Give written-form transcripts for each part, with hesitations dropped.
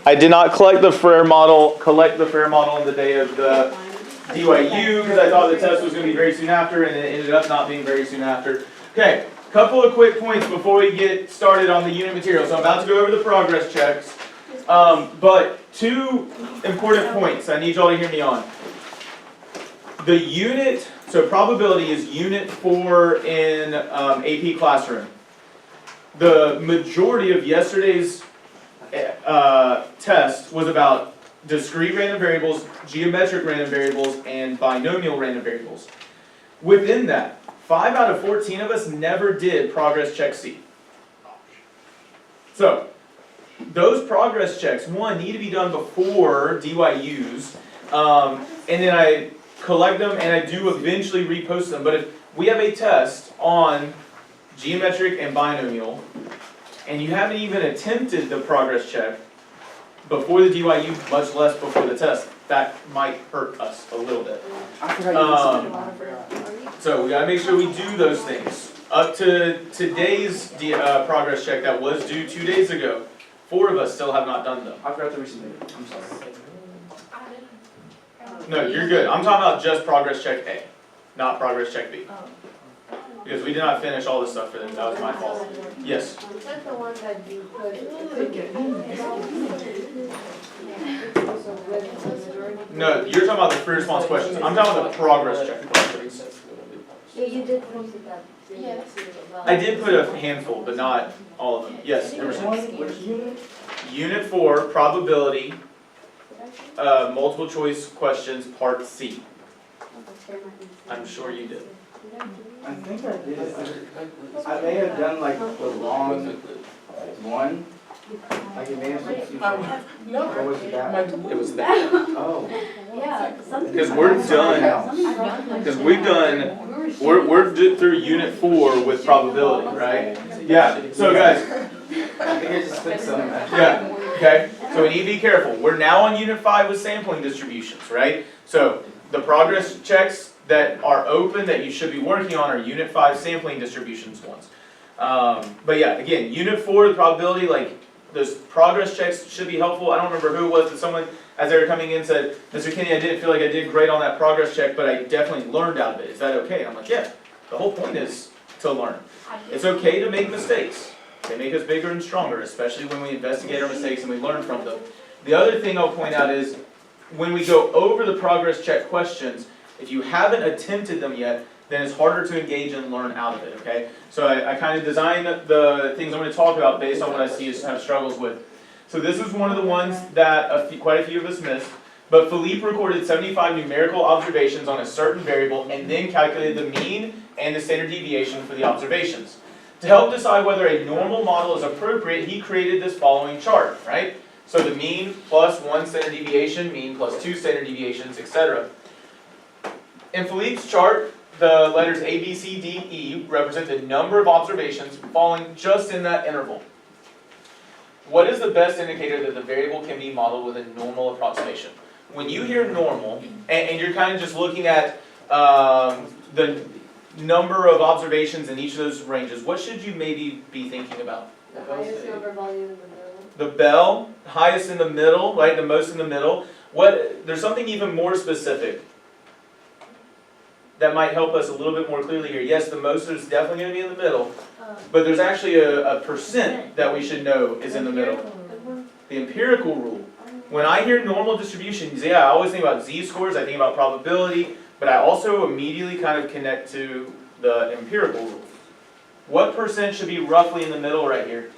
I did not collect the Frere model on the day of the DYU because I thought the test was going to be very soon after, and it ended up not being very soon after. Okay, couple of quick points before we get started on the unit material. So I'm about to go over the progress checks, but two important points I need y'all to hear me on. The unit, so probability is unit 4 in AP Classroom. The majority of yesterday's test was about discrete random variables, geometric random variables, and binomial random variables. Within that, 5 out of 14 of us never did progress check C. So, those progress checks, one, need to be done before DYUs, and then I collect them and I do eventually repost them. But if we have a test on geometric and binomial, and you haven't even attempted the progress check before the DYU, much less before the test, that might hurt us a little bit. So we gotta make sure we do those things. Up to today's progress check that was due 2 days ago, 4 of us still have not done them. I forgot to resubmit it. I'm sorry. No, you're good. I'm talking about just progress check A, not progress check B. Because we did not finish all this stuff for them. That was my fault. Yes? Was that the one that you put? No, you're talking about the free response questions. I'm talking about the progress check questions. Yeah, you did post it up. Yes. I did put a handful, but not all of them. Yes, Emerson? Which unit? Unit 4, probability, multiple choice questions, part C. I'm sure you did. I think I did it. I may have done like the wrong one. Like it may have been. Or was it that? It was that. Oh. Yeah. Because we're done, because we've done, we're through unit 4 with probability, right? Yeah, so guys, I think I just put some. yeah, okay, so we need to be careful. We're now on unit 5 with sampling distributions, right? So the progress checks that are open that you should be working on are unit 5 sampling distributions ones. But yeah, again, unit 4, the probability, like those progress checks should be helpful. I don't remember who it was, but someone, as they were coming in, said, Mr. Kinney, I didn't feel like I did great on that progress check, but I definitely learned out of it. Is that okay? And I'm like, yeah, the whole point is to learn. It's okay to make mistakes. They make us bigger and stronger, especially when we investigate our mistakes and we learn from them. The other thing I'll point out is, when we go over the progress check questions, if you haven't attempted them yet, then it's harder to engage and learn out of it, okay? So I kind of designed the things I'm going to talk about based on what I see as have struggles with. So this is one of the ones that quite a few of us missed, but Philippe recorded 75 numerical observations on a certain variable and then calculated the mean and the standard deviation for the observations. To help decide whether a normal model is appropriate, he created this following chart, right? So the mean plus 1 standard deviation, mean plus 2 standard deviations, etc. In Philippe's chart, the letters A, B, C, D, E represent the number of observations falling just in that interval. What is the best indicator that the variable can be modeled with a normal approximation? When you hear normal, and you're kind of just looking at the number of observations in each of those ranges, what should you maybe be thinking about? The highest number volume in the middle. The bell, highest in the middle, right? The most in the middle. There's something even more specific that might help us a little bit more clearly here. Yes, the most is definitely going to be in the middle, but there's actually a percent that we should know is in the middle. The empirical rule. When I hear normal distributions, yeah, I always think about z-scores, I think about probability, but I also immediately kind of connect to the empirical rule. What percent should be roughly in the middle right here?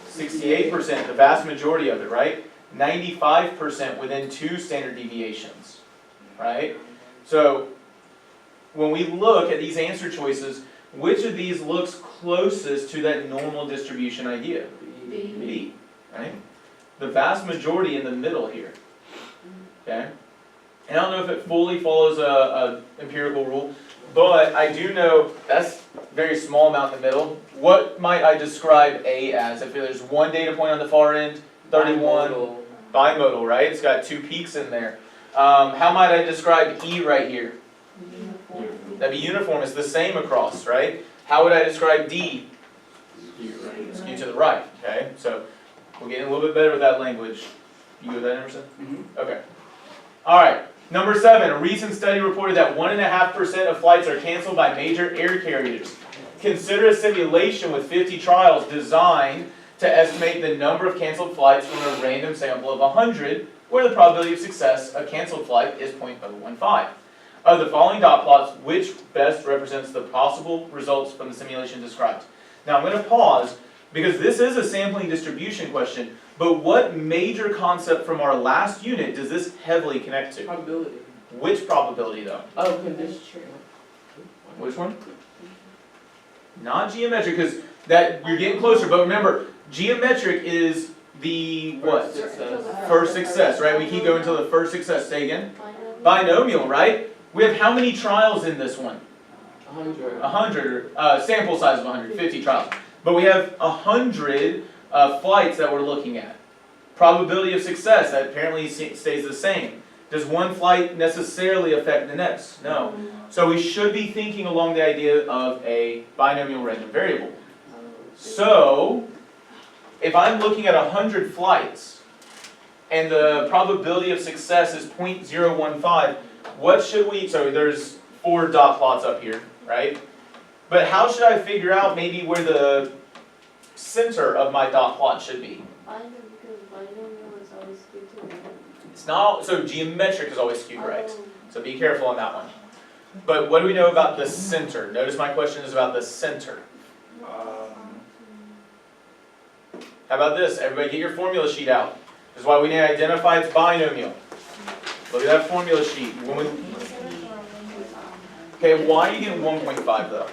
68%, the vast majority of it, right? 95% within 2 standard deviations, right? So, when we look at these answer choices, which of these looks closest to that normal distribution idea? B, right? The vast majority in the middle here, okay? And I don't know if it fully follows a empirical rule, but I do know that's a very small amount in the middle. What might I describe A as? If there's one data point on the far end, 31, bimodal, right? It's got 2 peaks in there. How might I describe E right here? That'd be uniform, it's the same across, right? How would I describe D? Skew to the right, okay? So We're getting a little bit better with that language. You good with that, Emerson? Mhm. Okay. Alright, number 7, a recent study reported that 1.5% of flights are canceled by major air carriers. Consider a simulation with 50 trials designed to estimate the number of canceled flights from a random sample of 100, where the probability of success of canceled flight is 0.015. Of the following dot plots, which best represents the possible results from the simulation described? Now I'm going to pause, because this is a sampling distribution question, but what major concept from our last unit does this heavily connect to? Probability. Which probability though? Oh, condition. Which one? Not geometric, because that you're getting closer, but remember, geometric is the what? First success, right? We keep going until the first success. Say again. Binomial, right? We have how many trials in this one? 100. 100, sample size of 150 trials. But we have 100 flights that we're looking at. Probability of success, that apparently stays the same. Does one flight necessarily affect the next? No. So we should be thinking along the idea of a binomial random variable. So, if I'm looking at 100 flights, and the probability of success is 0.015, what should we, so there's 4 dot plots up here, right? But how should I figure out maybe where the center of my dot plot should be? Binomial, because binomial is always skewed to the right. It's not, so geometric is always skewed right. Oh. So be careful on that one. But what do we know about the center? Notice my question is about the center. How about this? Everybody get your formula sheet out. This is why we need to identify its binomial. Look at that formula sheet. Okay, why are you getting 1.5 though?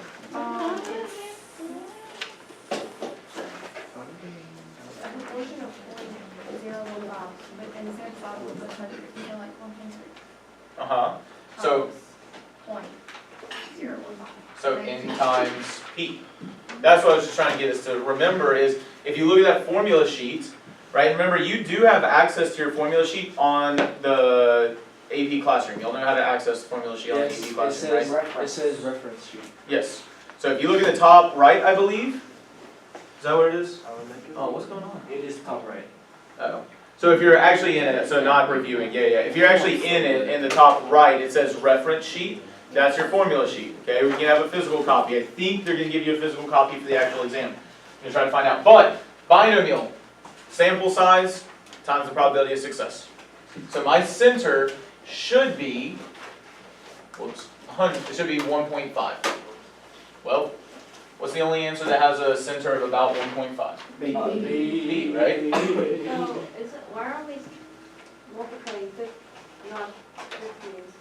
Uh-huh. So n times p. That's what I was just trying to get us to remember is, if you look at that formula sheet, right, remember you do have access to your formula sheet on the AP Classroom. You'll know how to access the formula sheet on the AP Classroom, right? It says reference sheet. Yes. So if you look at the top right, I believe, is that what it is? Oh, what's going on? It is top right. Oh. So if you're actually in it, so not reviewing, yeah. If you're actually in it, in the top right, it says reference sheet. That's your formula sheet, okay? We can have a physical copy. I think they're going to give you a physical copy for the actual exam. I'm going to try to find out. But, binomial, sample size times the probability of success. So my center should be, whoops, 100, it should be 1.5. Well, what's the only answer that has a center of about 1.5? B, right? So, is it, why are we multiplying not 50s?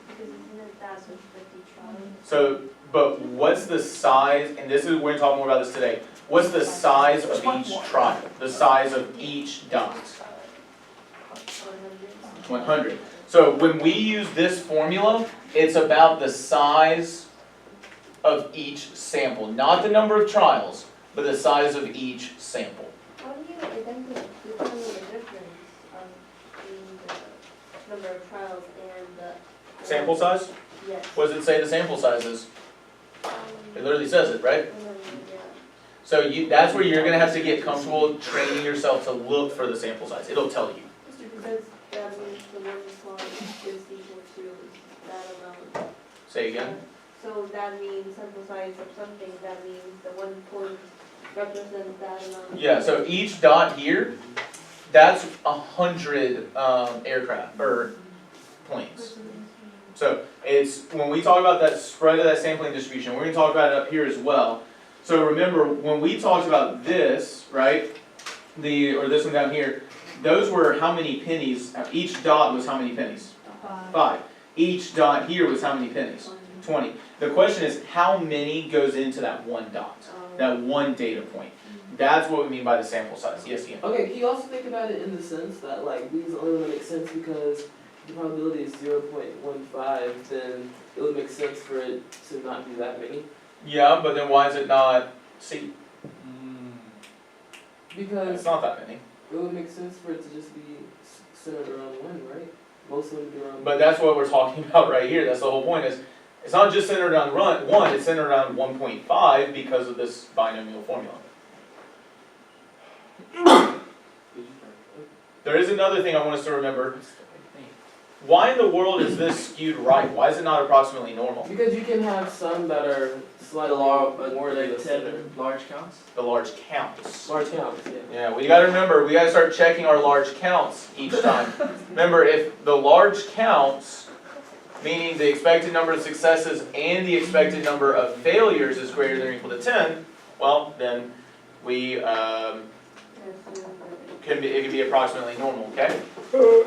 Because isn't it that with 50 trials? So, but what's the size, and this is, we're going to talk more about this today. What's the size of each trial? The size of each dot? 100. So when we use this formula, it's about the size of each sample. Not the number of trials, but the size of each sample. How do you determine the difference between the number of trials and the Sample size? Yes. What does it say the sample size is? It literally says it, right? Yeah. So that's where you're going to have to get comfortable training yourself to look for the sample size. It'll tell you. Because that means the one slot is equal to that amount. Say again? So that means sample size of something, that means the 1 point represents that amount. Yeah, so each dot here, that's 100 aircraft, or planes. So it's, when we talk about that spread of that sampling distribution, we're going to talk about it up here as well. So remember, when we talked about this, right, or this one down here, those were how many pennies, each dot was how many pennies? 5. Each dot here was how many pennies? 20. The question is, how many goes into that one dot, that one data point? That's what we mean by the sample size. Yes, Ian? Okay, can you also think about it in the sense that, like, these only make sense because the probability is 0.15, then it would make sense for it to not be that many? Yeah, but then why is it not C? Because It's not that many. it would make sense for it to just be centered around 1, right? Most of them be around But that's what we're talking about right here. That's the whole point is, it's not just centered on 1, it's centered on 1.5 because of this binomial formula. there is another thing I want us to remember. Why in the world is this skewed right? Why is it not approximately normal? Because you can have some that are slightly more than the center. large counts? The large counts. Large counts, yeah. Yeah, we gotta remember, we gotta start checking our large counts each time. Remember, if the large counts, meaning the expected number of successes and the expected number of failures is greater than or equal to 10, well, then we, it can be approximately normal, okay?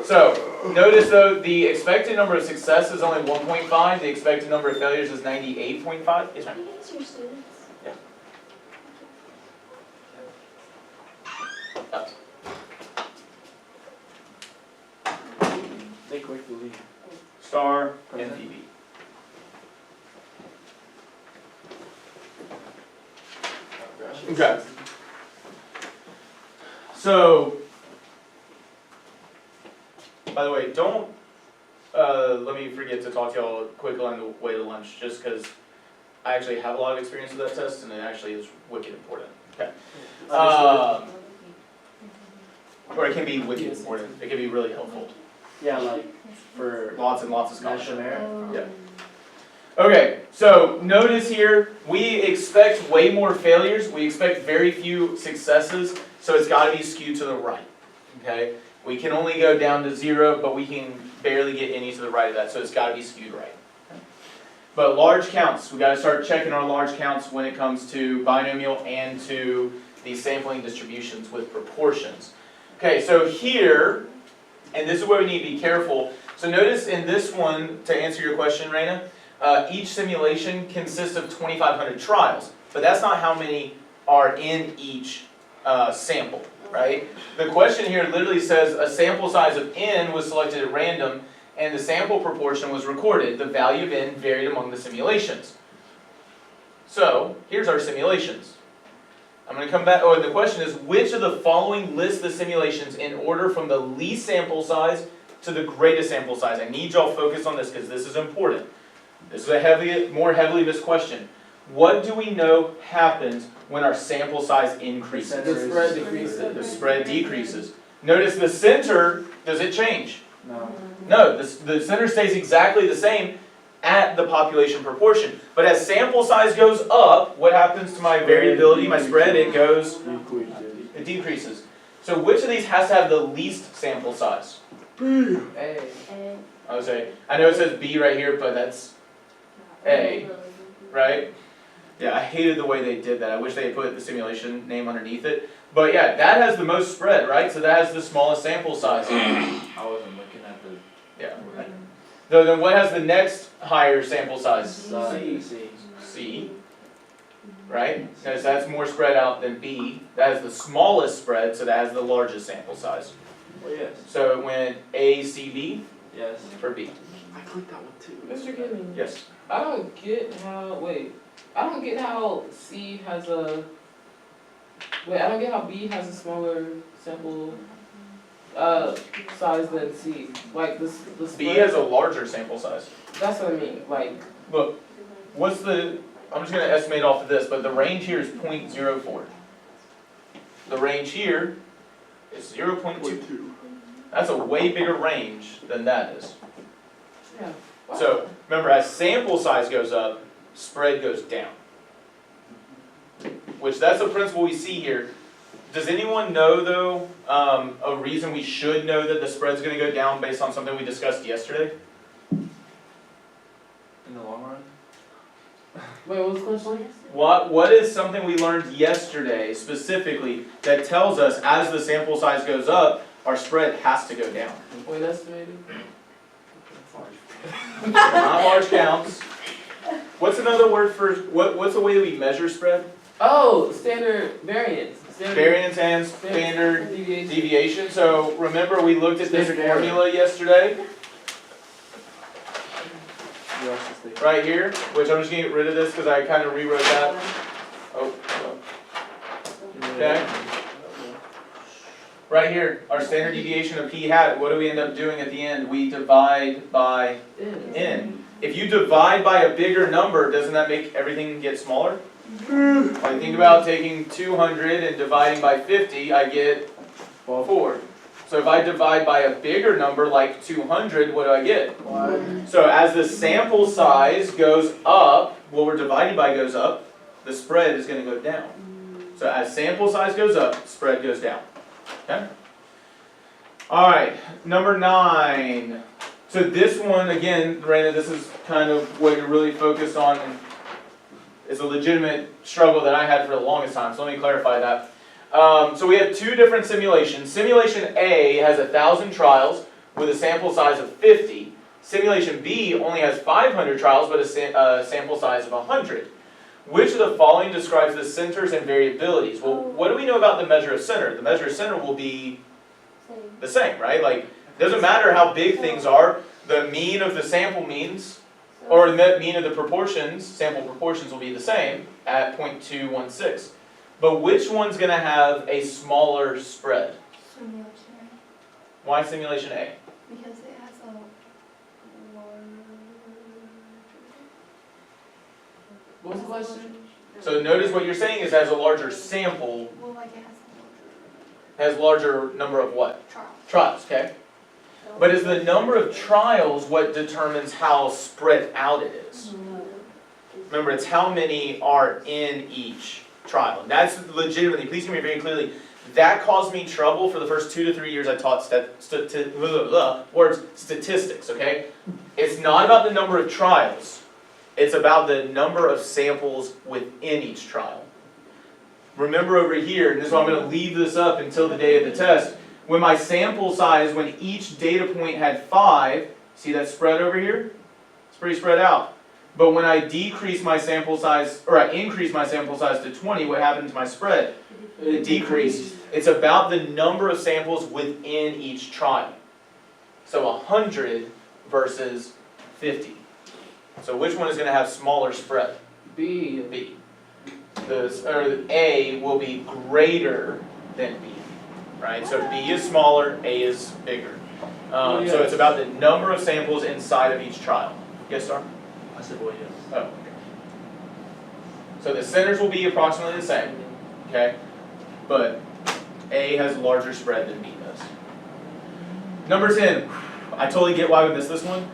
So, notice though, the expected number of successes is only 1.5, the expected number of failures is 98.5. Yes, ma'am? Can you answer your students? They quickly leave. Star and PB. Okay. So, by the way, don't, let me forget to talk to y'all quickly on the way to lunch, just because I actually have a lot of experience with that test, and it actually is wicked important. Okay. Or it can be wicked important, it can be really helpful. Yeah, like for Lots and lots of national scholarship. merit. Yeah. Okay, so notice here, we expect way more failures, we expect very few successes, so it's gotta be skewed to the right, okay? We can only go down to 0, but we can barely get any to the right of that, so it's gotta be skewed right. But large counts, we gotta start checking our large counts when it comes to binomial and to these sampling distributions with proportions. Okay, so here, and this is where we need to be careful. So notice in this one, to answer your question, Raina, each simulation consists of 2,500 trials, but that's not how many are in each sample, right? The question here literally says a sample size of n was selected at random and the sample proportion was recorded. The value of n varied among the simulations. So here's our simulations. I'm going to come back, the question is, which of the following lists the simulations in order from the least sample size to the greatest sample size? I need y'all focus on this because this is important. This is a more heavily missed question. What do we know happens when our sample size increases? The spread decreases. The spread decreases. Notice the center, does it change? No. No, the center stays exactly the same at the population proportion. But as sample size goes up, what happens to my variability, my spread? It decreases. So which of these has to have the least sample size? Hey. I would say, I know it says B right here, but that's A, right? Yeah, I hated the way they did that. I wish they had put the simulation name underneath it. But yeah, that has the most spread, right? So that has the smallest sample size. I wasn't looking at the Yeah. So then what has the next higher sample size? C. C. Right? Because that's more spread out than B. That has the smallest spread, so that has the largest sample size. Oh yes. So it went A, C, B Yes. for B. I clicked that one too. Mr. Gidding, Yes. I don't get how C has a, I don't get how B has a smaller sample, size than C. Like the spread. B has a larger sample size. That's what I mean, like, Look, what's the, I'm just going to estimate off of this, but the range here is 0.04. The range here is 0.2. That's a way bigger range than that is. yeah. So, remember, as sample size goes up, spread goes down. Which, that's a principle we see here. Does anyone know, though, a reason we should know that the spread's going to go down based on something we discussed yesterday? In the long run? Wait, what was the question? What is something we learned yesterday, specifically, that tells us as the sample size goes up, our spread has to go down? Point estimated? Not large counts. What's another word for, what's a way that we measure spread? Oh, standard variance. Variance and standard deviation. deviation. So remember we looked at this Standard error. formula yesterday, Yes, it's the- right here, which I'm just gonna get rid of this because I kind of rewrote that. Oh, okay. Right here, our standard deviation of p hat, what do we end up doing at the end? We divide by n. If you divide by a bigger number, doesn't that make everything get smaller? Like think about taking 200 and dividing by 50, I get 4. So if I divide by a bigger number like 200, what do I get? 1. So as the sample size goes up, what we're dividing by goes up, the spread is going to go down. So as sample size goes up, spread goes down. Okay? Alright, number 9. So this one, again, Raina, this is kind of what you're really focused on, and is a legitimate struggle that I had for the longest time, so let me clarify that. So we have two different simulations. Simulation A has 1,000 trials with a sample size of 50. Simulation B only has 500 trials but a sample size of 100. Which of the following describes the centers and variabilities? Well, what do we know about the measure of center? The measure of center will be the same, right? Like, it doesn't matter how big things are, the mean of the sample means, or the mean of the proportions, sample proportions will be the same at 0.216. But which one's going to have a smaller spread? Simulation Why simulation A? A, because it has a large. What was the question? So notice what you're saying is has a larger sample, Well, like it has has larger number of what? a larger Trials, okay? But is the number of trials what determines how spread out it is? Remember, it's how many are in each trial. And that's legitimately, please hear me very clearly, that caused me trouble for the first 2 to 3 years I taught statistics, okay? It's not about the number of trials. It's about the number of samples within each trial. Remember over here, and this is why I'm going to leave this up until the day of the test, when my sample size, when each data point had 5, see that spread over here? It's pretty spread out. But when I decrease my sample size, or I increase my sample size to 20, what happened to my spread? It decreased. It's about the number of samples within each trial. So 100 versus 50. So which one is going to have smaller spread? B. B. A will be greater than B. Right? So B is smaller, A is bigger. So it's about the number of samples inside of each trial. Yes, sir? I said, well, yes. Oh, okay. So the centers will be approximately the same, okay? But A has a larger spread than B does. Number 10. I totally get why we missed this one,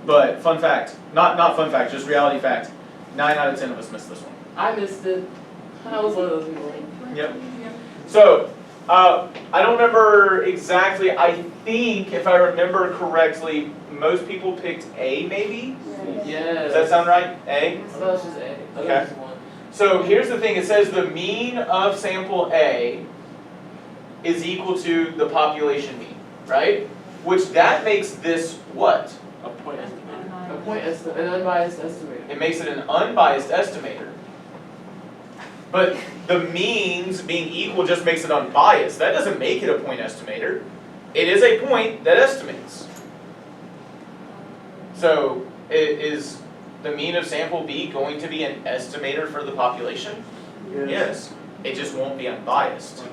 but fun fact. Not fun fact, just reality fact. 9 out of 10 of us missed this one. I missed it. I was one of those people. Yep. So, I don't remember exactly. I think, if I remember correctly, most people picked A, maybe? Yes. Does that sound right? A? I thought it was just A. I thought it was just one. So here's the thing. It says the mean of sample A is equal to the population mean, right? Which that makes this what? A point estimator. A point estimate, an unbiased estimator. It makes it an unbiased estimator. But the means being equal just makes it unbiased. That doesn't make it a point estimator. It is a point that estimates. So is the mean of sample B going to be an estimator for the population? Yes. It just won't be unbiased.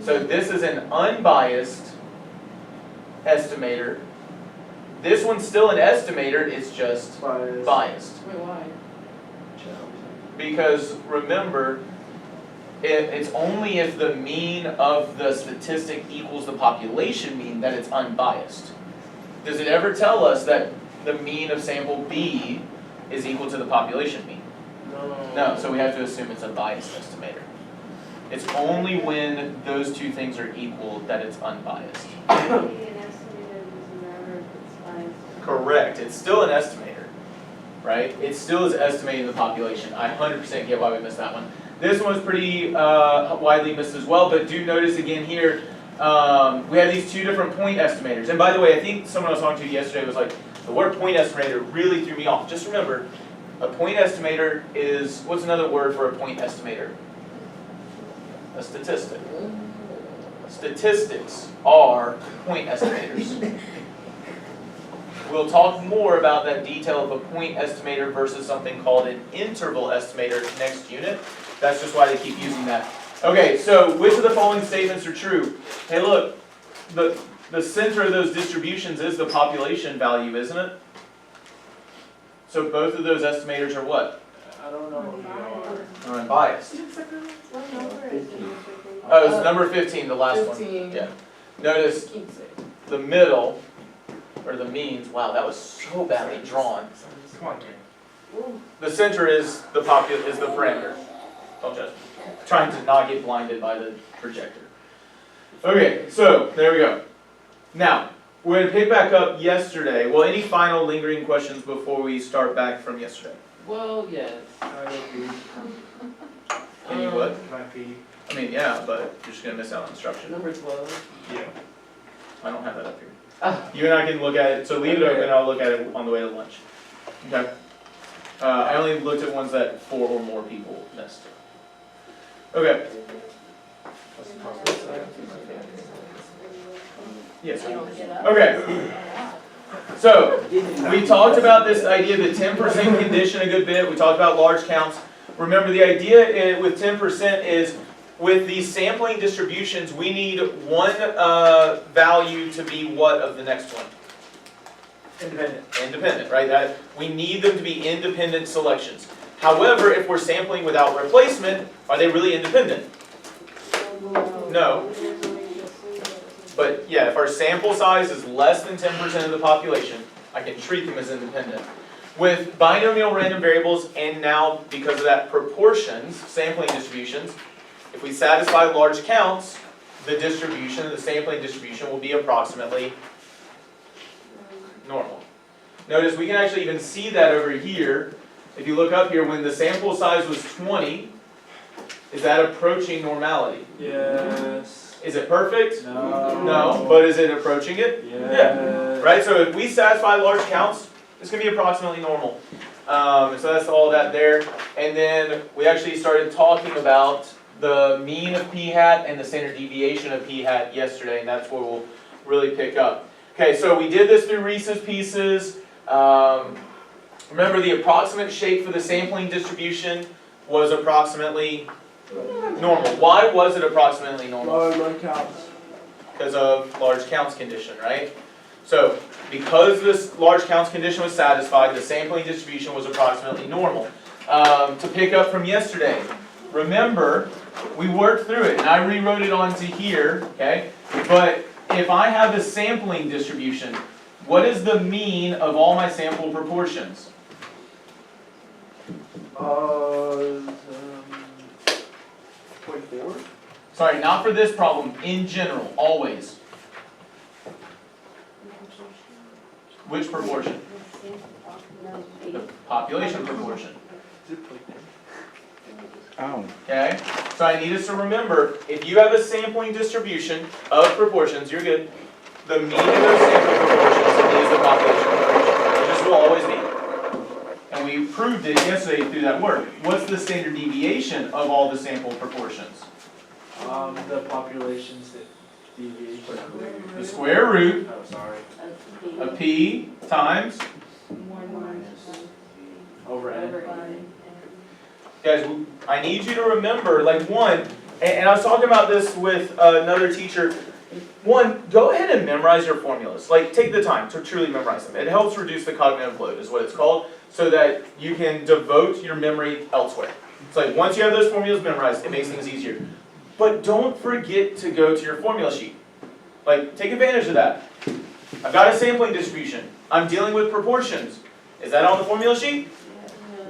So this is an unbiased estimator. This one's still an estimator, it's just biased. Wait, why? Because remember, it's only if the mean of the statistic equals the population mean that it's unbiased. Does it ever tell us that the mean of sample B is equal to the population mean? No, so we have to assume it's a biased estimator. It's only when those two things are equal that it's unbiased. Correct, it's still an estimator, right? It still is estimating the population. I 100% get why we missed that one. This one was pretty widely missed as well, but do notice again here, we have these two different point estimators. And by the way, I think someone I was talking to yesterday was like, the word point estimator really threw me off. Just remember, a point estimator is, what's another word for a point estimator? A statistic. Statistics are point estimators. We'll talk more about that detail of a point estimator versus something called an interval estimator next unit. That's just why they keep using that. Okay, so which of the following statements are true? Hey look, the center of those distributions is the population value, isn't it? So both of those estimators are what? I don't know what you are. Are unbiased. What number is it? Oh, it's number 15, the last one. 15. Yeah. Notice Keep saying. the middle, or the means, wow, that was so badly drawn. Come on, Kenny. The center is the parameter. Don't judge me. Trying to not get blinded by the projector. Okay, so there we go. Now, we're going to pick back up yesterday. Well, any final lingering questions before we start back from yesterday? Well, yes. Any what? Can I pee? I mean, yeah, but you're just going to miss out on instruction. Number 12. Yeah. I don't have that up here. Ah. You and I can look at it, so leave it open, I'll look at it on the way to lunch. Okay? I only looked at ones that 4 or more people missed. Okay. Yes. Okay. So, we talked about this idea of the 10% condition a good bit. We talked about large counts. Remember, the idea with 10% is with these sampling distributions, we need one value to be what of the next one? Independent. Independent, right? We need them to be independent selections. However, if we're sampling without replacement, are they really independent? No. But yeah, if our sample size is less than 10% of the population, I can treat them as independent. With binomial random variables, and now because of that proportions, sampling distributions, if we satisfy large counts, the distribution, the sampling distribution will be approximately normal. Notice we can actually even see that over here. If you look up here, when the sample size was 20, is that approaching normality? Yes. Is it perfect? No. No, but is it approaching it? Yeah. Right, so if we satisfy large counts, it's going to be approximately normal. So that's all that there. And then we actually started talking about the mean of p hat and the standard deviation of p hat yesterday, and that's where we'll really pick up. Okay, so we did this through Reese's Pieces. Remember, the approximate shape for the sampling distribution was approximately normal. Why was it approximately normal? Large counts. Because of large counts condition, right? So, because this large counts condition was satisfied, the sampling distribution was approximately normal. To pick up from yesterday, remember, we worked through it, and I rewrote it onto here, okay? But if I have a sampling distribution, what is the mean of all my sample proportions? 0.4? Sorry, not for this problem, in general, always. Which proportion? The population proportion. Oh. Okay? So I need us to remember, if you have a sampling distribution of proportions, you're good. The mean of those sample proportions is the population proportion. So this will always be. And we proved it yesterday through that work. What's the standard deviation of all the sample proportions? The populations that deviate. The square root Oh, sorry. of p times. Over n. Guys, I need you to remember, like one, and I was talking about this with another teacher. One, go ahead and memorize your formulas. Like, take the time to truly memorize them. It helps reduce the cognitive load, is what it's called, so that you can devote your memory elsewhere. It's like, once you have those formulas memorized, it makes things easier. But don't forget to go to your formula sheet. Like, take advantage of that. I've got a sampling distribution. I'm dealing with proportions. Is that on the formula sheet?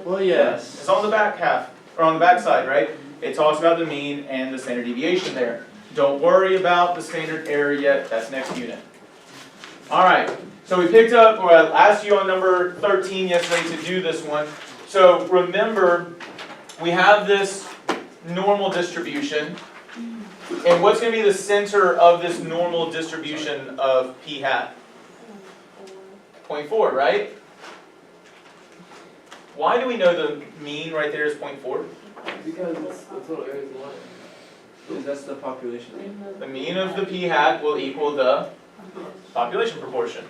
Well, yes. It's on the back half, or on the back side, right? It talks about the mean and the standard deviation there. Don't worry about the standard error yet, that's next unit. Alright, so we picked up, or I asked you on number 13 yesterday to do this one. So remember, we have this normal distribution, and what's going to be the center of this normal distribution of p hat? 0.4, right? Why do we know the mean right there is 0.4? Because it's the total area is 1. Because that's the population. The mean of the p hat will equal the population proportion,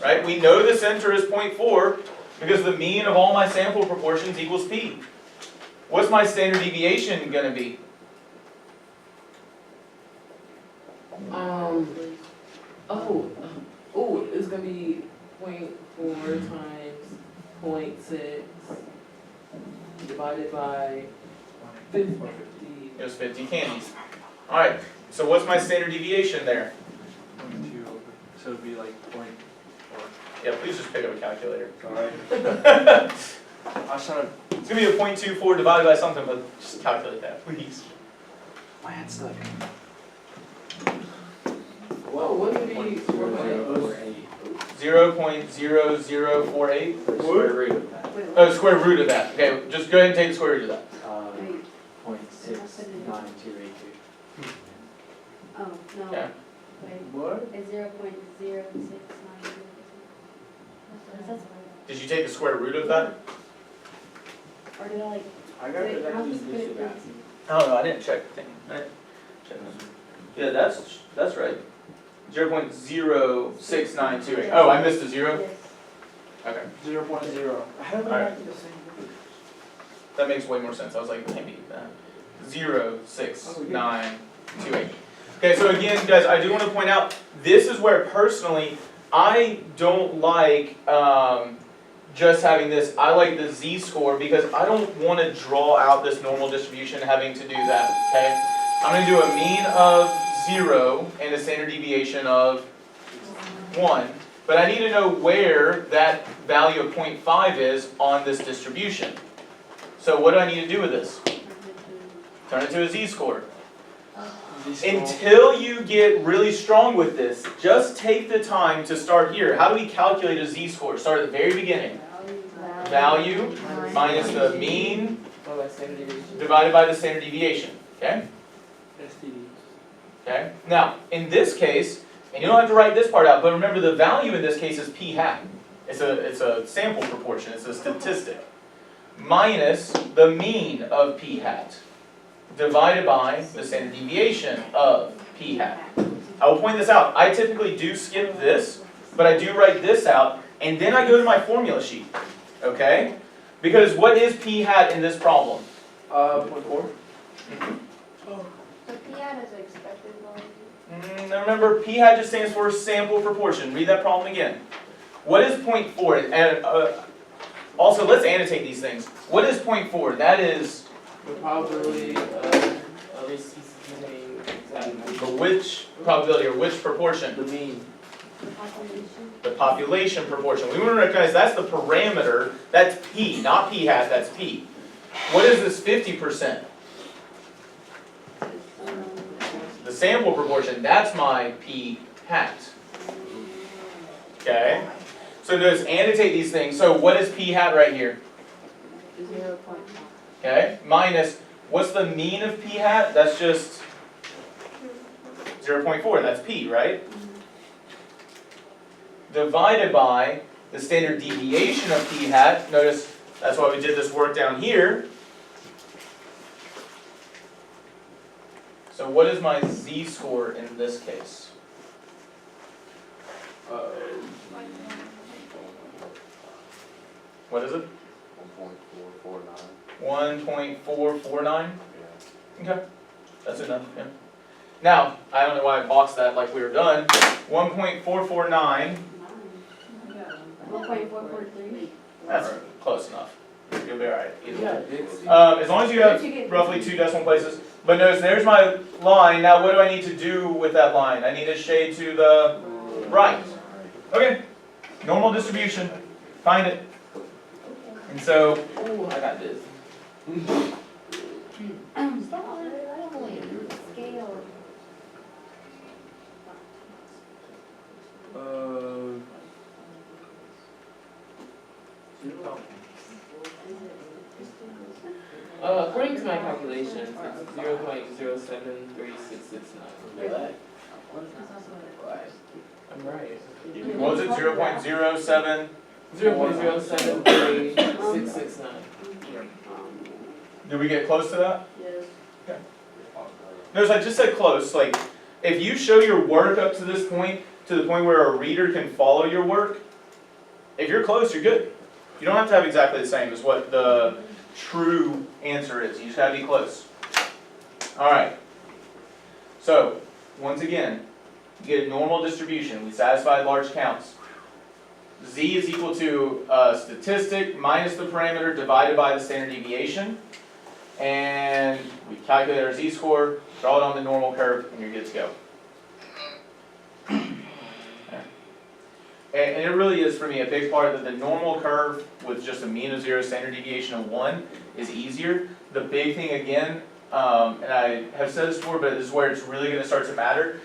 right? We know the center is 0.4 because the mean of all my sample proportions equals p. What's my standard deviation going to be? It's gonna be 0.4 times 0.6 divided by 50. It was 50 candies. Alright, so what's my standard deviation there? so it'd be like 0.4. Yeah, please just pick up a calculator. Sorry. I was trying to. It's gonna be a 0.24 divided by something, but just calculate that, please. My hand's stuck. Well, wouldn't it be 0.0048? Square root of that. Oh, square root of that. Okay, just go ahead and take the square root of that. 0.69282. Oh, no, Okay. wait, What? it's 0.0692. Did you take the square root of that? Or did I like, I got wait, it. how does it put it down? Oh, no, I didn't check the thing. I didn't check this. Yeah, that's right. 0.06928. Oh, I missed a zero? Yes. Okay, 0.0. How did Alright. I do the same? that makes way more sense. I was like, maybe that. 0.6928. Okay, so again, guys, I do want to point out, this is where personally, I don't like just having this. I like the z-score because I don't want to draw out this normal distribution having to do that, okay? I'm going to do a mean of 0 and a standard deviation of 1. But I need to know where that value of 0.5 is on this distribution. So what do I need to do with this? Turn it to a z-score. Until you get really strong with this, just take the time to start here. How do we calculate a z-score? Start at the very beginning. Value minus the mean divided by the standard deviation. Okay? STD. Okay? Now, in this case, and you don't have to write this part out, but remember the value in this case is p hat. It's a sample proportion, it's a statistic. Minus the mean of p hat divided by the standard deviation of p hat. I will point this out. I typically do skip this, but I do write this out, and then I go to my formula sheet. Okay? Because what is p hat in this problem? 0.4. So P hat is expected value? Now remember, p hat just stands for sample proportion. Read that problem again. What is 0.4? And also, let's annotate these things. What is 0.4? That is The probability of a specific exactly. the which probability or which proportion? The mean. The population? The population proportion. We want to recognize that's the parameter. That's p, not p hat, that's p. What is this 50%? The sample proportion, that's my p hat. Okay? So notice, annotate these things. So what is p hat right here? 0.5. Okay? Minus, what's the mean of p hat? That's just 0.4, that's p, right? Divided by the standard deviation of p hat. Notice, that's why we did this work down here. So what is my z-score in this case? What is it? 1.449. 1.449? Yeah. Okay, that's enough, yeah. Now, I don't know why I boxed that like we were done. 1.449, 1.443. that's close enough. You'll be alright, either Yeah, way. it's. As long as you have roughly 2 decimal places. But notice, there's my line. Now what do I need to do with that line? I need to shade to the right. Okay, normal distribution, find it. And so, Ooh, I got this. Stop on it, I don't know, scale. According to my calculations, it's 0.073669. I'm right. what was it, 0.07? 0.073669. Did we get close to that? Yes. Notice I just said close, like, if you show your work up to this point, to the point where a reader can follow your work, if you're close, you're good. You don't have to have exactly the same as what the true answer is, you just gotta be close. Alright, so, once again, you get a normal distribution, we satisfy large counts. Z is equal to a statistic minus the parameter divided by the standard deviation. And we calculate our z-score, draw it on the normal curve, and you're good to go. and it really is for me a big part that the normal curve with just a mean of 0, standard deviation of 1 is easier. The big thing again, and I have said this before, but this is where it's really gonna start to matter.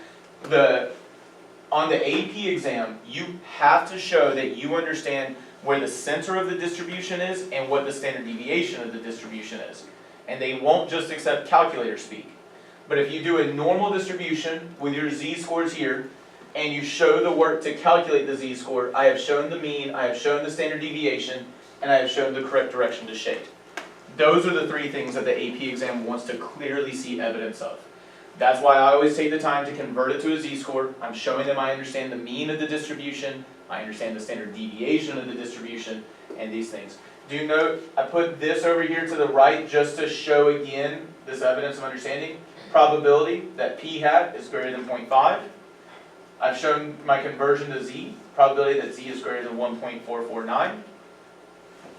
On the AP exam, you have to show that you understand where the center of the distribution is and what the standard deviation of the distribution is. And they won't just accept calculator speak. But if you do a normal distribution with your z-scores here, and you show the work to calculate the z-score, I have shown the mean, I have shown the standard deviation, and I have shown the correct direction to shape. Those are the three things that the AP exam wants to clearly see evidence of. That's why I always take the time to convert it to a z-score. I'm showing them I understand the mean of the distribution, I understand the standard deviation of the distribution, and these things. Do note, I put this over here to the right just to show again this evidence of understanding. Probability that p hat is greater than 0.5. I've shown my conversion to z, probability that z is greater than 1.449.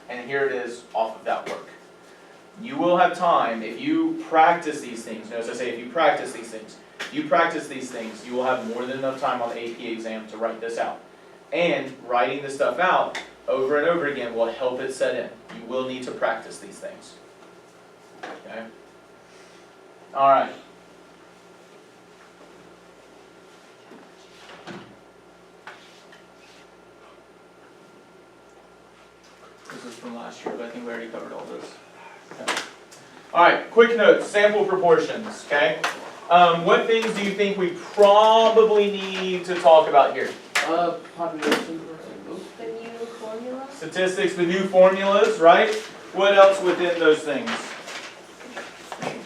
And here it is off of that work. You will have time, if you practice these things, notice I say if you practice these things, you will have more than enough time on the AP exam to write this out. And writing this stuff out over and over again will help it set in. You will need to practice these things. Okay? Alright. This is from last year, but I think we already covered all this. Okay. Alright, quick notes, sample proportions, okay? What things do you think we probably need to talk about here? Population. The new formula? Statistics, the new formulas, right? What else within those things?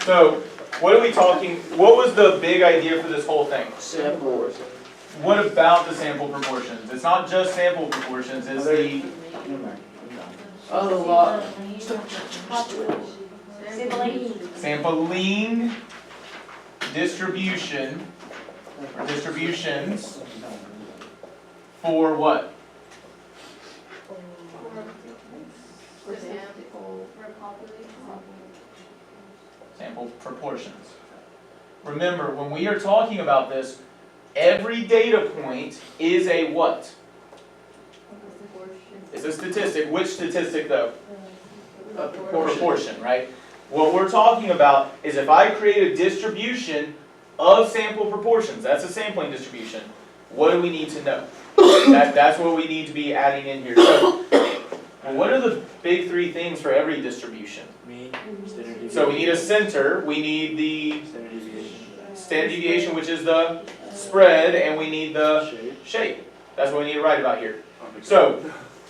So, what are we talking, what was the big idea for this whole thing? Sample. What about the sample proportions? It's not just sample proportions, it's the Oh, the law. sampling distribution, or distributions for what? Sample proportions. Remember, when we are talking about this, every data point is a what? It's a statistic. Which statistic though? A Proportion, right? What we're talking about is if I create a distribution of sample proportions, that's a sampling distribution, what do we need to know? That's what we need to be adding in here. So, what are the big three things for every distribution? Mean, standard deviation. So we need a center, we need the Standard deviation. standard deviation, which is the spread, and we need the Shape. shape. That's what we need to write about here. So,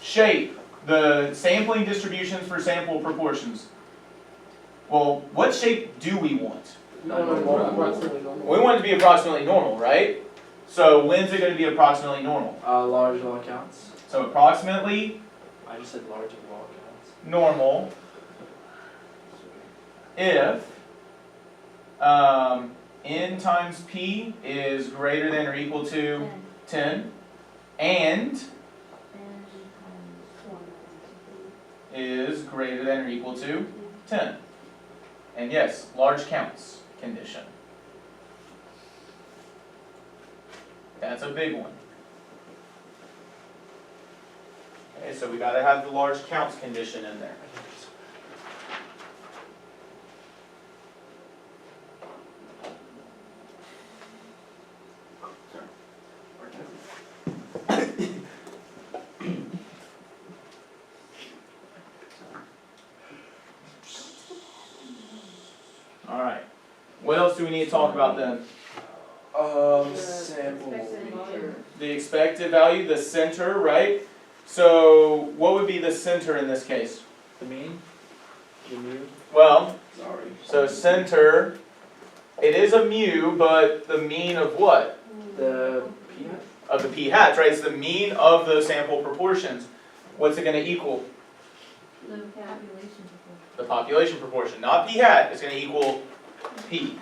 shape, the sampling distributions for sample proportions. Well, what shape do we want? Approximately normal. We want it to be approximately normal, right? So when's it going to be approximately normal? Large of all counts. So approximately I just said large of all counts. normal if n times p is greater than or equal to 10 and is greater than or equal to 10. And yes, large counts condition. That's a big one. Okay, so we gotta have the large counts condition in there. Alright. What else do we need to talk about then? Sample. The expected value, the center, right? So what would be the center in this case? The mean? The mu? Well, Sorry. so center, it is a mu, but the mean of what? The p hat? Of the p hats, right? It's the mean of the sample proportions. What's it going to equal? The population proportion, not p hat. It's going to equal p.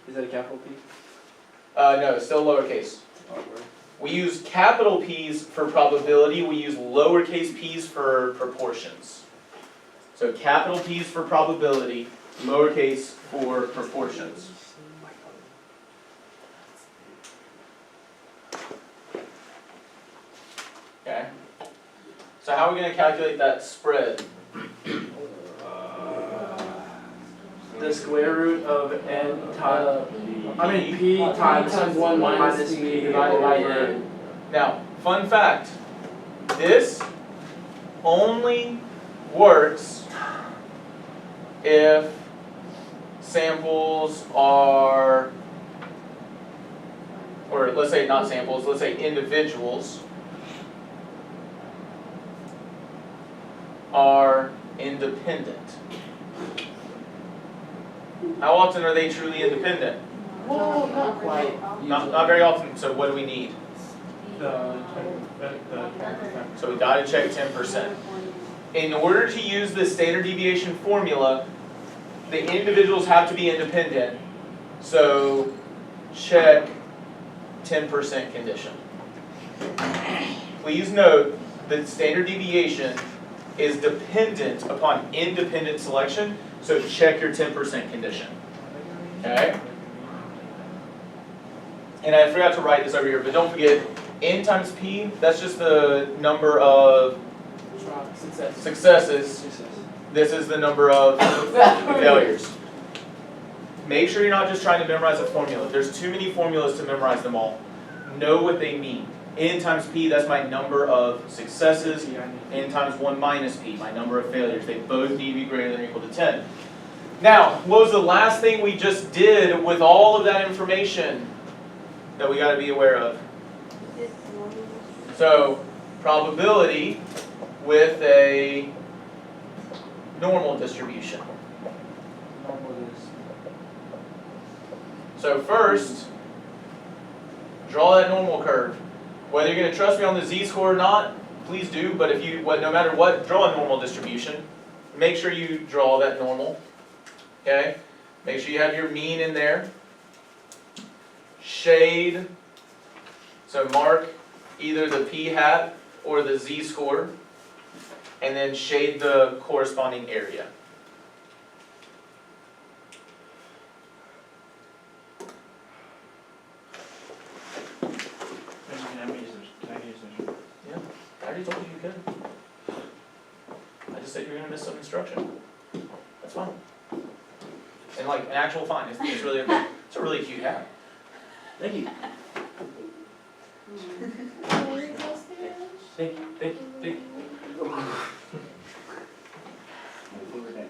Is that a capital P? No, it's still lowercase. Oh, word. We use capital P's for probability. We use lowercase p's for proportions. So capital P's for probability, lowercase for proportions. So how are we gonna calculate that spread? The square root of n times, P p times times 1 minus p divided by n. Now, fun fact, this only works if samples are, or let's say not samples, let's say individuals are independent. How often are they truly independent? Well, not quite. Not very often, so what do we need? So we gotta check 10%. In order to use the standard deviation formula, the individuals have to be independent, so check 10% condition. Please note that standard deviation is dependent upon independent selection, so check your 10% condition. Okay? And I forgot to write this over here, but don't forget, n times p, that's just the number of successes. This is the number of failures. Make sure you're not just trying to memorize a formula. There's too many formulas to memorize them all. Know what they mean. N times p, that's my number of successes. N times 1 minus p, my number of failures. They both need to be greater than or equal to 10. Now, what was the last thing we just did with all of that information that we got to be aware of? So, probability with a normal distribution. So first, draw that normal curve. Whether you're going to trust me on the z-score or not, please do, but if you, no matter what, draw a normal distribution. Make sure you draw that normal. Okay? Make sure you have your mean in there. Shade. So mark either the p-hat or the z-score, and then shade the corresponding area. Yeah, I already told you you could. I just said you're gonna miss some instruction. That's fine. And like an actual fine, it's really it's a really cute hat. Thank you. Thank you.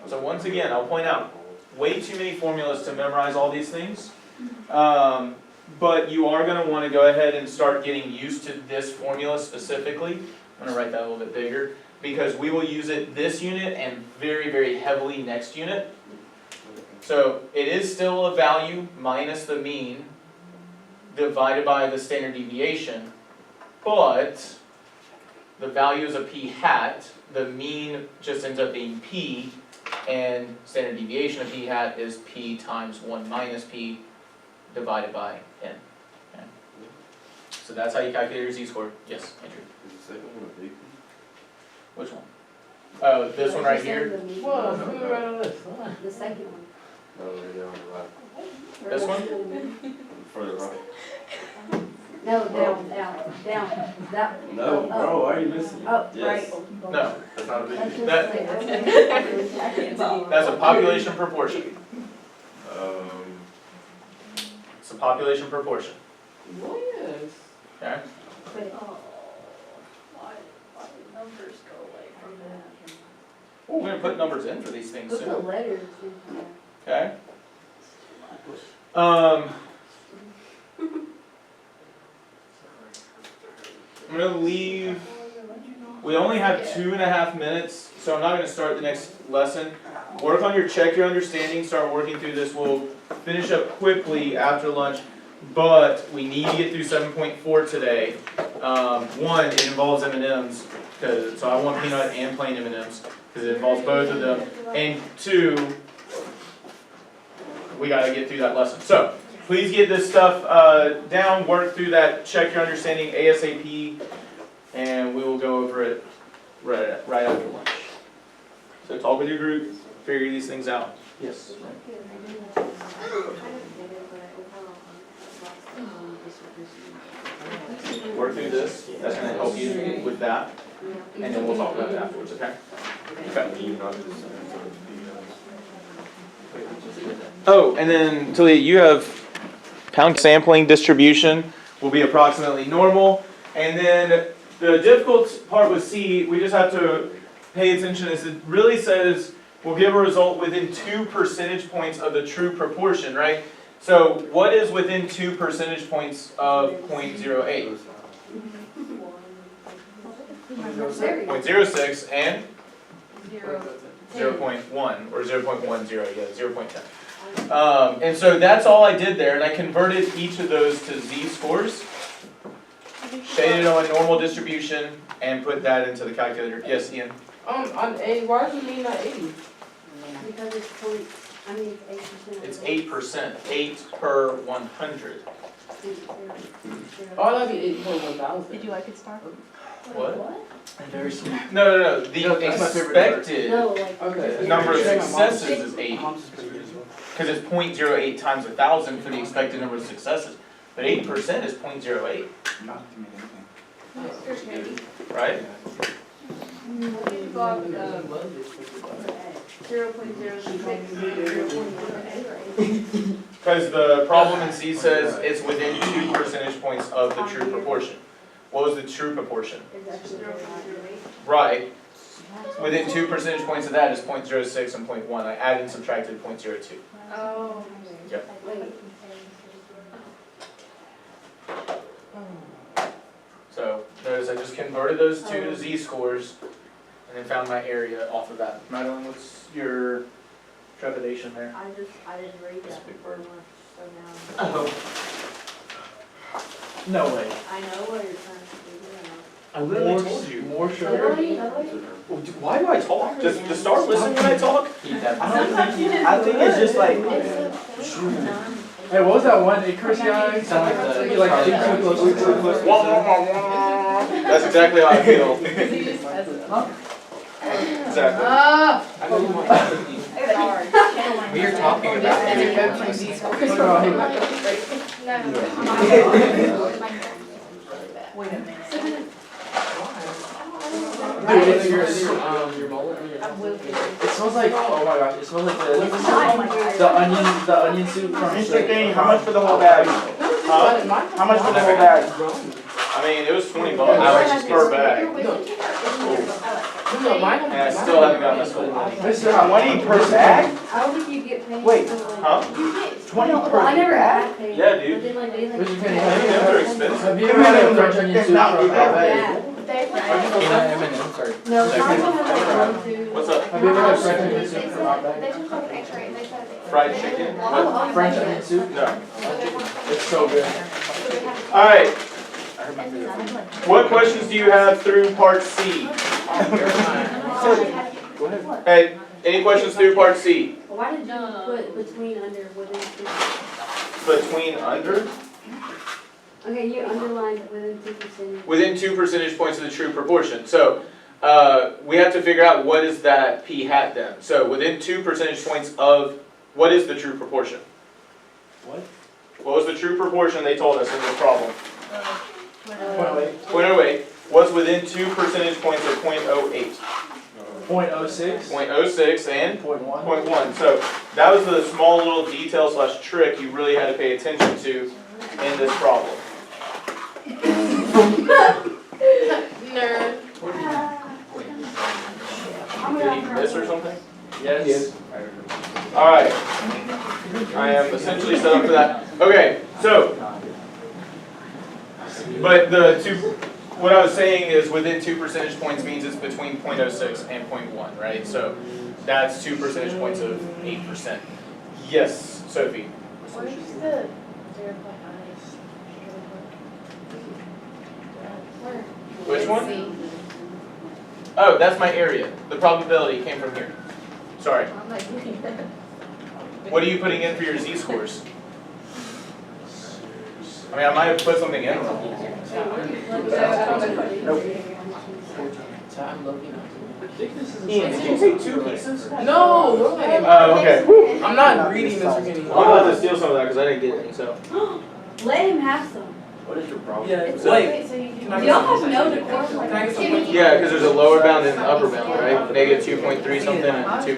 So once again, I'll point out, way too many formulas to memorize all these things. But you are going to want to go ahead and start getting used to this formula specifically. I'm going to write that a little bit bigger, because we will use it this unit and very, very heavily next unit. So it is still a value minus the mean divided by the standard deviation, but the value is a p-hat, the mean just ends up being p, and standard deviation of p-hat is p times 1 minus p divided by n. Okay. So that's how you calculate your z-score. Yes, Andrew? Is the second one a big P? Which one? Oh, this one right here? Whoa, who wrote all this? The second one. No, right there on the right. This one? Further right. No, down, that. No, bro, why are you missing it? Oh, Yes. right. No, That's not a big P. that's a population proportion. Um, It's a population proportion. Well, yes. Okay? Why did numbers go away from that? Well, we're going to put numbers in for these things Put the soon. letters in there. Okay? I'm going to leave, we only have 2.5 minutes, so I'm not going to start the next lesson. Work on check your understanding, start working through this. We'll finish up quickly after lunch, but we need to get through 7.4 today. One, it involves M&Ms, so I want peanut and plain M&Ms, because it involves both of them. And two, we got to get through that lesson. So, please get this stuff down, work through that, check your understanding ASAP, and we will go over it right after lunch. So talk with your group, figure these things out. Yes? Work through this, that's going to help you with that. and then we'll talk about it afterwards, okay? Okay. You not just, Oh, and then Talia, you have pound sampling distribution will be approximately normal. And then the difficult part with C, we just have to pay attention, is it really says we'll give a result within 2 percentage points of the true proportion, right? So what is within 2 percentage points of 0.08? 0.06 and 0.1 or 0.10, yeah, 0.10. And so that's all I did there, and I converted each of those to z-scores, shaded on normal distribution, and put that into the calculator. Yes, Ian? On A, why is it mean not 80? Because it's it's 8%. It's 8%, 8 per 100. Oh, that'd be 8.1,000. Did you like it, Star? What? Very small. No, the That's my favorite number. expected No, like. Okay. number of Yeah, my mom's- successes is 80, Mom's is pretty good as well. because it's 0.08 times 1,000 for the expected number of successes. But 8% is 0.08, Not to mean anything. right? What did you go off the 0.06. Because the problem in C says it's within 2 percentage points of the true proportion. What was the true proportion? Right. Within 2 percentage points of that is 0.06 and 0.1. I added and subtracted 0.02. Oh. Yep. So notice I just converted those two to z-scores and then found my area off of that. Madeline, what's your trepidation there? I didn't read that before lunch, so now. Oh. No way. I know what you're trying to do. I literally told you. More sugar? Why do I talk? Does Star listen when I talk? I think it's just like, Hey, what was that one? It cursed you out? Like, That's exactly how I feel. Exactly. We are talking about Wait a minute. Dude, it's Your your mullet? It smells like, oh my gosh, it smells like Oh my God. the onion soup from. Mr. King, how much for the whole bag? Huh? How much for the whole bag? I mean, it was $20 per bag. No, mine. And I still haven't gotten this one. Mr. How money per bag? I don't think you get paid. Wait. Huh? 20 per Well, I never bag? got paid. Yeah, dude. But then like they like. Mr. Kenny, I think those are expensive. have you ever had a French onion soup Not from that bag? No, some of them have one too. What's up? Have you ever had French onion soup from Outback? They took like an X-ray and they said. Fried chicken? What? French onion soup? No. It's so good. Alright. What questions do you have through part C? Hey, any questions through part C? Why did you put between under within two? Between under? Okay, you underlined within 2%. Within 2 percentage points of the true proportion. So, we have to figure out what is that p hat then. So, within 2 percentage points of, what is the true proportion? What? What was the true proportion they told us in this problem? 0.08. 0.08. What's within 2 percentage points of 0.08? 0.06. 0.06 and 0.1. 0.1. So that was the small little detail slash trick you really had to pay attention to in this problem. Nerd. Did he miss or something? Yes. Alright. I am essentially set up for that. Okay, so, but what I was saying is within 2 percentage points means it's between 0.06 and 0.1, right? So that's 2 percentage points of 8%. Yes, Sophie? Where's the 0.9? Where? Which one? Oh, that's my area. The probability came from here. Sorry. I'm like, What are you putting in for your z-scores? I mean, I might have put something in wrong. I'm looking Ian, did you take 2 pieces? No! Oh, okay. I'm not greedy, Mr. Kenny. I'm about to steal some of that because I didn't get any, so. Let him have some. What is your problem? Yeah, It's wait. okay, so you can Y'all have no decorum. Yeah, because there's a lower bound and an upper bound, right? Negative 2.3 something and 2.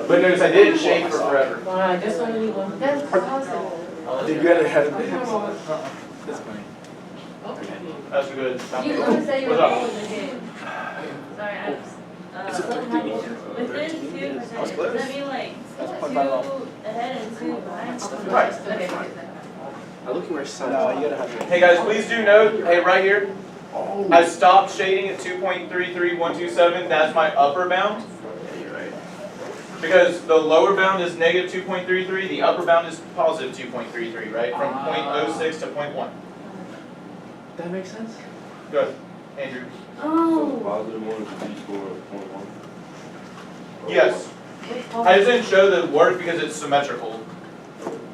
But notice I didn't shade for forever. I guess I only one. That's possible. Did you ever have this? That's funny. That's good. You want to say you're What's up? in the game? Sorry, I was, within 2%, does that mean like 2 ahead and 2 behind? Right. Okay. I'm looking where sun. No, you gotta have it. Hey guys, please do note, hey, right here, I stopped shading at 2.33127. That's my upper bound. Because the lower bound is negative 2.33, the upper bound is positive 2.33, right? From 0.06 to 0.1. That makes sense. Good. Andrew? Oh. Positive one is a D-score of 0.1. Yes. I just didn't show the work because it's symmetrical,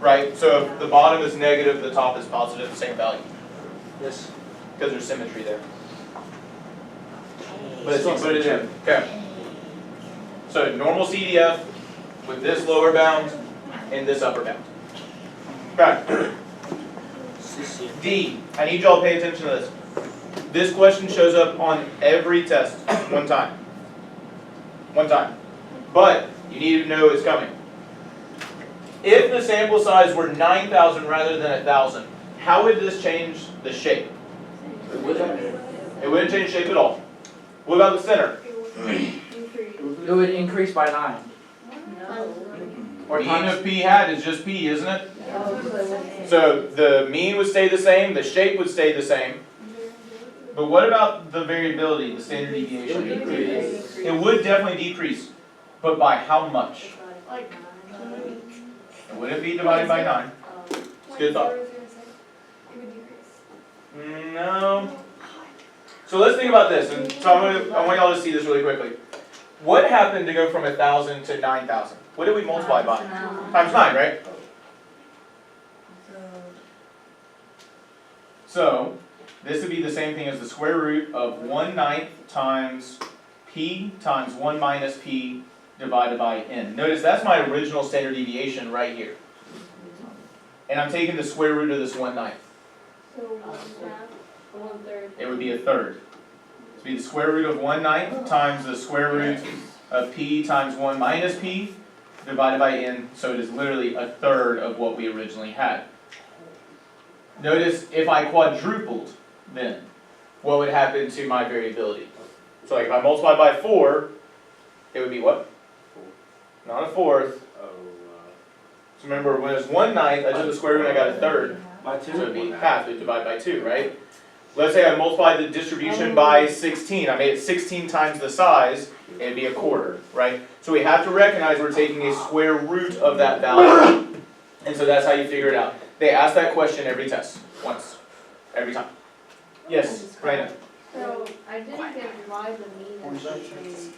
right? So if the bottom is negative, the top is positive, same value, Yes. because there's symmetry there. But if you put it in, okay. So normal CDF with this lower bound and this upper bound. Okay. D, I need y'all to pay attention to this. This question shows up on every test, one time. One time. But you need to know it's coming. If the sample size were 9,000 rather than 1,000, how would this change the shape? It wouldn't change shape at all. What about the center? It would increase by 9. No. Or Mean times. of P hat is just P, isn't it? So the mean would stay the same, the shape would stay the same. But what about the variability, the standard deviation? It would definitely decrease, but by how much? Like, It wouldn't be divided by 9. It's a good thought. No. So let's think about this, and so I want y'all to see this really quickly. What happened to go from 1,000 to 9,000? What did we multiply by? Times 9, right? So this would be the same thing as the square root of 1/9 times P times 1 minus P divided by N. Notice that's my original standard deviation right here. And I'm taking the square root of this 1/9. So 1/2, 1/3. It would be a third. It would be the square root of 1/9 times the square root of P times 1 minus P divided by N. So it is literally a third of what we originally had. Notice if I quadrupled, then what would happen to my variability? So like if I multiply by 4, it would be what? Not a fourth. So remember, when it's 1/9, I took the square root and I got a third. By So it would be half, it would divide by 2, right? Let's say I multiplied the distribution by 16. I made it 16 times the size, it'd be a quarter, right? So we have to recognize we're taking a square root of that value. And so that's how you figure it out. They ask that question every test, once, every time. Yes, Raina. So I didn't get why the mean is the same.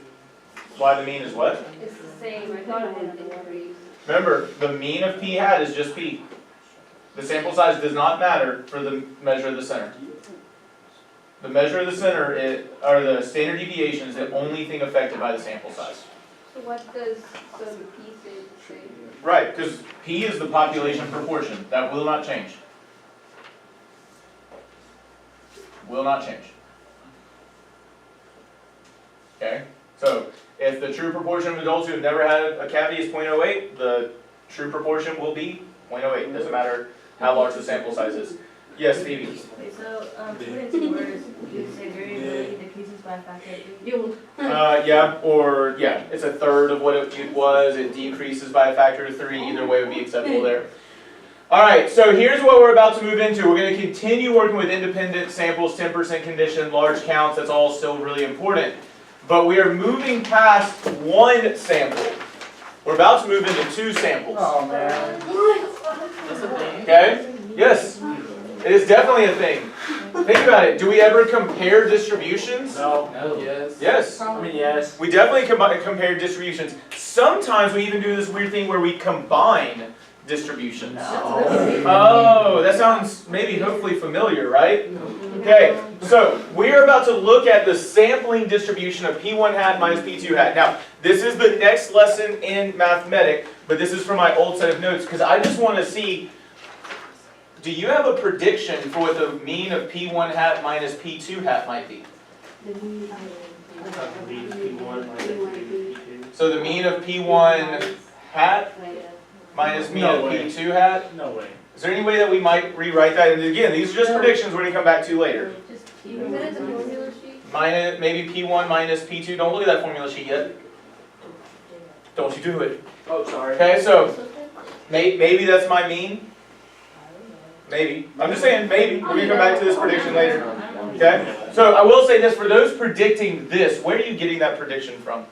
Why the mean is what? It's the same, I thought it would increase. Remember, the mean of P hat is just P. The sample size does not matter for the measure of the center. The measure of the center, or the standard deviation, is the only thing affected by the sample size. So what does the P say? Right, because P is the population proportion. That will not change. Will not change. Okay? So, if the true proportion of adults who have never had a cavity is 0.08, the true proportion will be 0.08. Doesn't matter how large the sample size is. Yes, Phoebe? Okay, so, put it into words, you say variability decreases by a factor of 3. Yeah, it's a third of what it was. It decreases by a factor of 3. Either way would be acceptable there. Alright, so here's what we're about to move into. We're going to continue working with independent samples, 10% condition, large counts. That's all still really important. But we are moving past one sample. We're about to move into 2 samples. Oh man. That's a thing. Okay? Yes. It is definitely a thing. Think about it. Do we ever compare distributions? No. Yes. Yes. I mean, yes. We definitely compare distributions. Sometimes we even do this weird thing where we combine distributions. Oh, that sounds maybe hopefully familiar, right? Okay, so we're about to look at the sampling distribution of P1 hat minus P2 hat. Now, this is the next lesson in mathematics, but this is from my old set of notes because I just want to see do you have a prediction for what the mean of P1 hat minus P2 hat might be? So the mean of P1 hat minus mean No of way. P2 hat? No way. Is there any way that we might rewrite that? And again, these are just predictions we're gonna come back to later. Just keep it as a formula sheet. Minus, maybe P1 minus P2, don't look at that formula sheet yet. Don't you do it. Oh, sorry. Okay, so maybe that's my mean. Maybe. I'm just saying, maybe. We're gonna come back to this prediction later. Okay? So I will say this, for those predicting this, where are you getting that prediction from?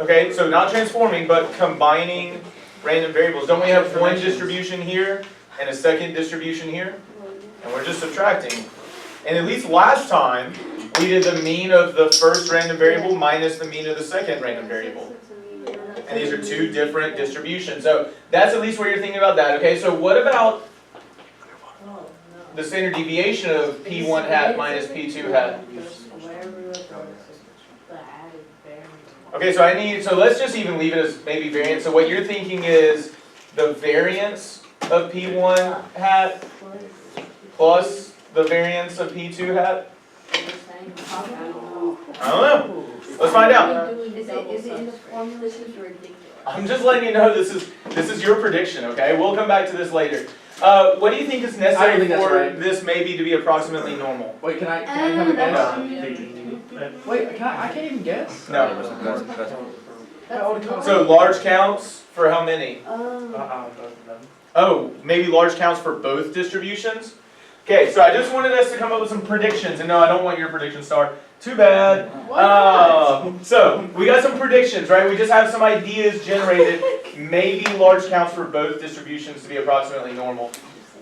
Okay, so not transforming, but combining random variables. Don't we have one distribution here and a second distribution here? And we're just subtracting. And at least last time, we did the mean of the first random variable minus the mean of the second random variable. And these are two different distributions. So that's at least where you're thinking about that. Okay, so what about the standard deviation of P1 hat minus P2 hat? Okay, so let's just even leave it as maybe variance. So what you're thinking is the variance of P1 hat plus the variance of P2 hat? I don't know. Let's find out. Is it in the formula? This is ridiculous. I'm just letting you know this is your prediction, okay? We'll come back to this later. What do you think is I don't necessary think that's for right. this maybe to be approximately normal? Wait, can I have a guess? Wait, I can't even guess? No. So So large counts for how many? Oh, maybe large counts for both distributions? Okay, so I just wanted us to come up with some predictions, and no, I don't want your prediction star. Too bad. So we got some predictions, right? We just have some ideas generated. Maybe large counts for both distributions to be approximately normal.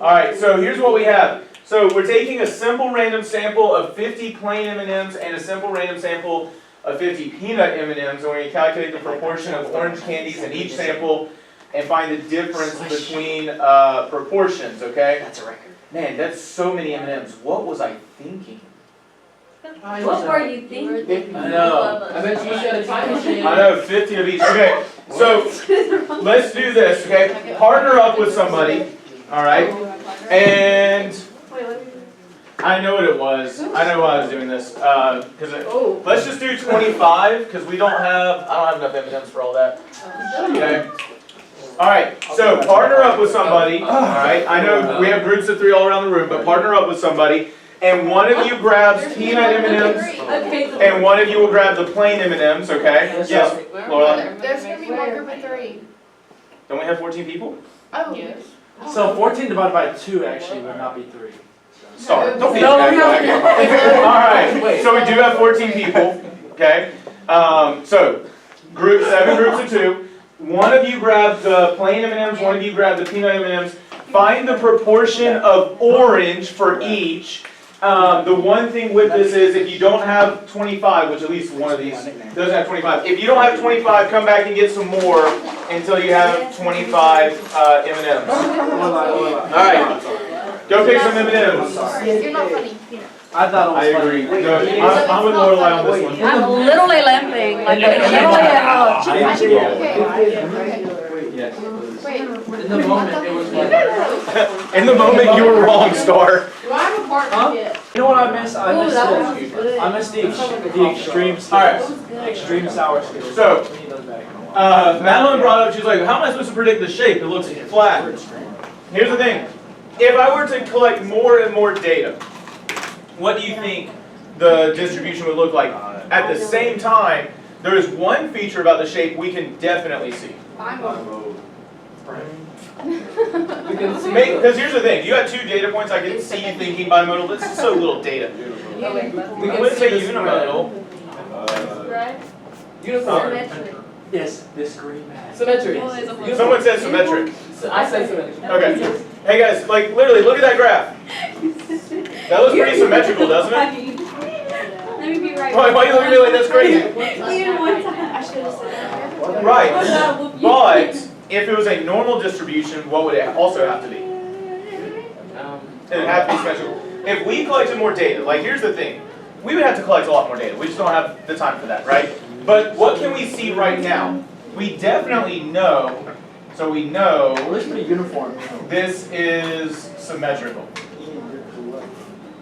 All right, so here's what we have. So we're taking a simple random sample of 50 plain M&Ms and a simple random sample of 50 peanut M&Ms, and we're going to calculate the proportion of orange candies in each sample and find the difference between proportions, okay? That's a record. Man, that's so many M&Ms. What was I thinking? What were you thinking? I know. I bet you should have a time machine. I know, 50 of each. Okay, so let's do this, okay? Partner up with somebody, all right? And I know what it was. I know why I was doing this. Let's just do 25 because I don't have enough M&Ms for all that. Okay. All right. So partner up with somebody. All right. I know we have groups of 3 all around the room, but partner up with somebody, and one of you grabs peanut M&Ms, and one of you will grab the plain M&Ms. Okay. Yes, Laura. There's gonna be one group of 3. Don't we have 14 people? Oh, yes. So 14 divided by 2 actually would not be 3. Sorry. Don't be No, that no. guy. All right. So we do have 14 people. Okay. So 7 groups of 2. One of you grab the plain M&Ms, one of you grab the peanut M&Ms. Find the proportion of orange for each. The one thing with this is if you don't have 25, which at least one of these doesn't have 25. If you don't have 25, come back and get some more until you have 25 M&Ms. All right. Go pick some M&Ms. You're not funny. I thought it was I funny. agree. No, I'm with Lorelai on this one. I'm literally limping. Like, Yes. Wait. In the moment, it was like, In the moment, you were wrong, Star. Do I have a partner yet? You know what I missed? I Ooh, missed that the, one was good. I missed the extreme skills. All right. Extreme sour skills. So, We need those back. Madeline brought up, she's like, how am I supposed to predict the shape? It looks flat. Here's the thing. If I were to collect more and more data, what do you think the distribution would look like? At the same time, there is one feature about the shape we can definitely see. Because here's the thing, you got 2 data points, I can see you thinking bimodal, but it's so little data. we I can wouldn't say see the unimodal. Right? uniform, Symmetric. Yes, this green man. symmetric. Someone said symmetric. I say symmetric. Okay. Hey guys, like literally, look at that graph. That looks pretty symmetrical, doesn't it? Let me be right. Why are you looking at me like that's crazy? Even one time. I should have said that. Right. But if it was a normal distribution, what would it also have to be? It'd have to be symmetrical. If we collected more data, like here's the thing, we would have to collect a lot more data. We just don't have the time for that, right? But what can we see right now? We definitely know So we know It looks pretty uniform. this is symmetrical.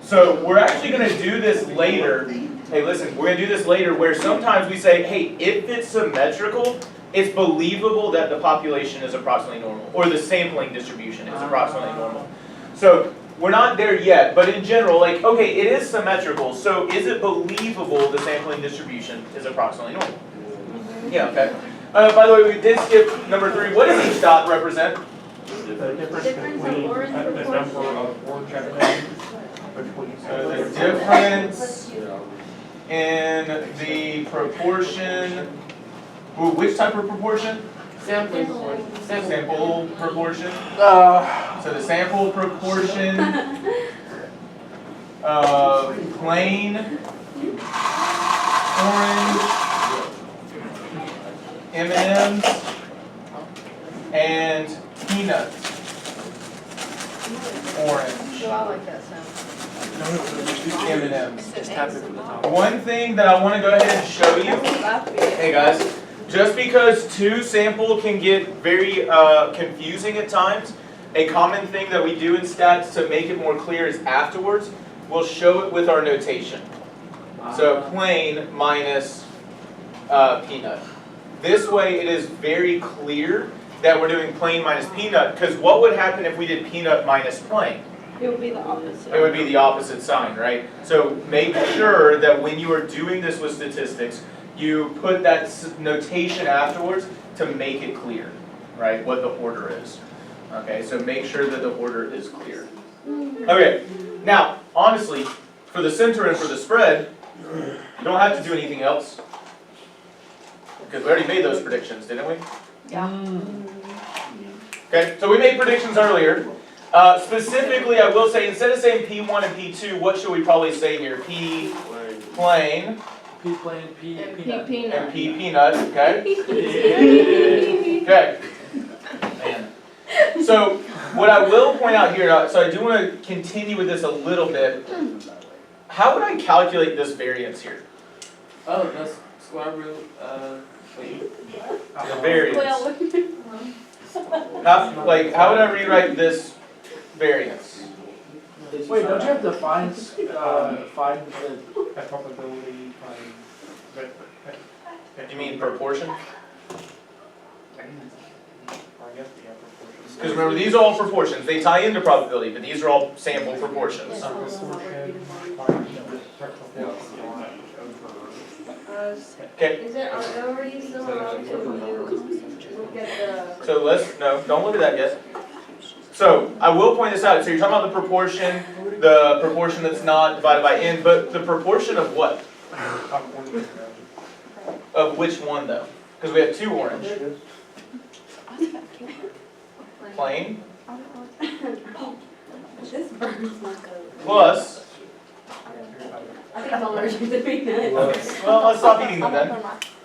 So we're actually going to do this later. Hey, listen, we're going to do this later where sometimes we say, hey, if it's symmetrical, it's believable that the population is approximately normal, or the sampling distribution is approximately normal. So we're not there yet, but in general, like, okay, it is symmetrical, so is it believable the sampling distribution is approximately normal? Yeah, okay. By the way, we did skip number 3. What does each dot represent? The Difference of orange the number of orange between. So the difference in the proportion, ooh, which type of proportion? Sampling. Sample proportion. Uh, So the sample proportion of plain orange M&Ms and peanut orange I like that sound. M&Ms. just tap it from the top. One thing that I want to go ahead and show you, hey guys, just because two sample can get very confusing at times, a common thing that we do in stats to make it more clear is afterwards, we'll show it with our notation. So plain minus peanut. This way it is very clear that we're doing plain minus peanut, because what would happen if we did peanut minus plain? It would be the opposite. It would be the opposite sign, right? So make sure that when you are doing this with statistics, you put that notation afterwards to make it clear, right, what the order is. Okay, so make sure that the order is clear. Okay, now, honestly, for the center and for the spread, you don't have to do anything else. Because we already made those predictions, didn't we? Yeah. Okay, so we made predictions earlier. Specifically, I will say, instead of saying P1 and P2, what should we probably say here? P plain P plain, P And peanut. and P peanut, okay? Okay. Man. So, what I will point out here, so I do want to continue with this a little bit. How would I calculate this variance here? Oh, that's square root, wait. The variance. Well, How would I rewrite this variance? Wait, don't you have to find the That probability You mean proportion? Because remember, these are all proportions. They tie into probability, but these are all sample proportions. Okay, Is it, are they already still allowed to look at the? so don't look at that yet. So, I will point this out. So you're talking about the proportion that's not divided by n, but the proportion of what? Of which one though? Because we have two orange. Plain this burns my coat. plus, I think I'm allergic to peanuts. well, let's stop eating them then.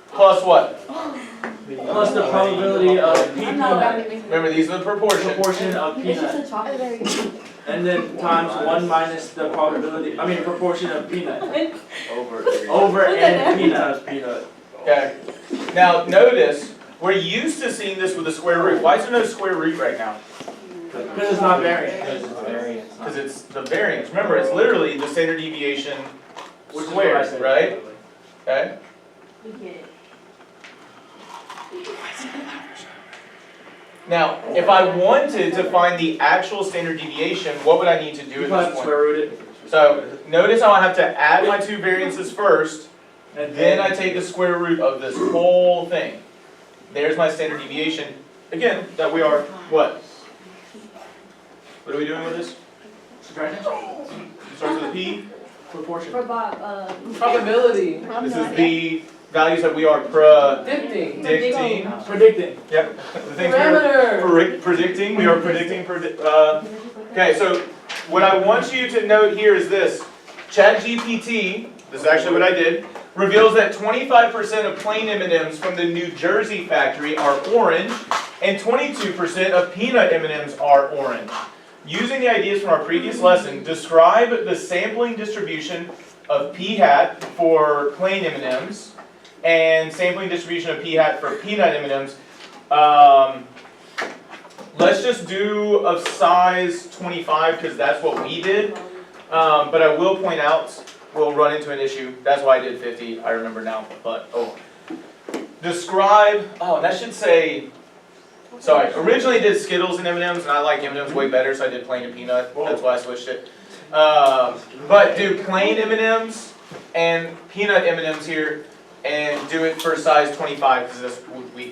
Plus what? plus the probability of P I'm not about peanut. to be. Remember, these are the proportions. Proportion of It's just peanut. a chocolate. And then times 1 minus the probability, proportion of peanut. over Over n peanut. peanut. Okay. Now notice, we're used to seeing this with a square root. Why is there no square root right now? Because it's not variant. Because it's the variance. Remember, it's literally the standard deviation Which is what I squared, said. right? Okay. We get it. Now, if I wanted to find the actual standard deviation, what would I need to do You at probably this point? square root it. So notice how I have to add my two variances first, And then I take the square root of this whole thing. There's my standard deviation. Again, that we are what? What are we doing with this? subtraction. Starts with a P. Proportion. For Bob, Probability. This is the values that we are predicting. Predicting. Yep. The things we are Parameter. predicting. We are predicting. Okay, so what I want you to note here is this. ChatGPT, this is actually what I did, reveals that 25% of plain M&Ms from the New Jersey factory are orange, and 22% of peanut M&Ms are orange. Using the ideas from our previous lesson, describe the sampling distribution of p hat for plain M&Ms and sampling distribution of p hat for peanut M&Ms let's just do of size 25, because that's what we did. But I will point out, we'll run into an issue, that's why I did 50, I remember now, but, Describe, and that should say, sorry, originally I did Skittles and M&Ms, and I like M&Ms way better, so I did plain and peanut, that's why I switched it. But do plain M&Ms and peanut M&Ms here, and do it for size 25, because that's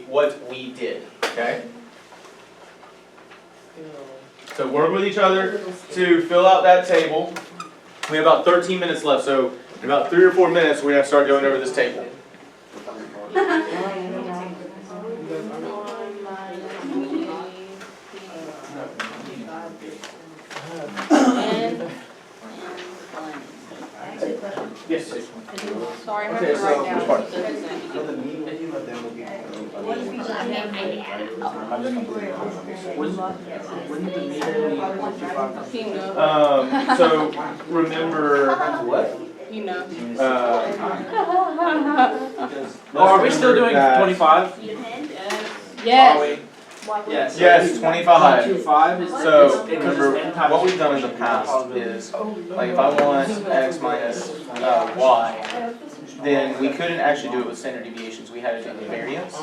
what we did, okay? So work with each other to fill out that table. We have about 13 minutes left, so in about 3 or 4 minutes, we're gonna start going over this table. Yes. Sorry, I have Okay, to so write down. which part? So the mean of them will be. Wouldn't the meeting be You know. So remember, What? You know. are we still doing 25? Yes. Yes. yes, 25. 25 is. So it's- remember, it's n times what we've done in the past is, like if I want x minus y, then we couldn't actually do it with standard deviations. We had to do the variance,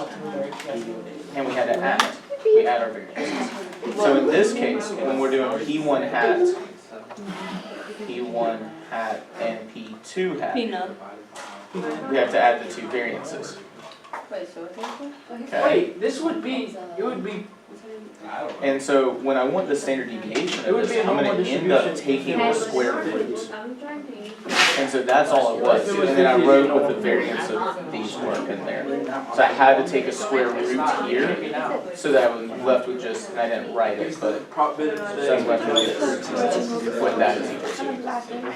and we had to add. We add our variances. So in this case, when we're doing P1 hat, and P2 hat, Peanut. we have to add the two variances. Wait, so it's Okay. Wait, this would be, it would be, And so when I want the standard deviation It of would this, be a I'm gonna normal end up distribution. taking the square root. I'm trying to use. And so that's all it was. And then I wrote what the variance of these were in there. So I had to take a square root here, so that I was left with just, and I didn't write it, but so I was left with this. What that is equal to.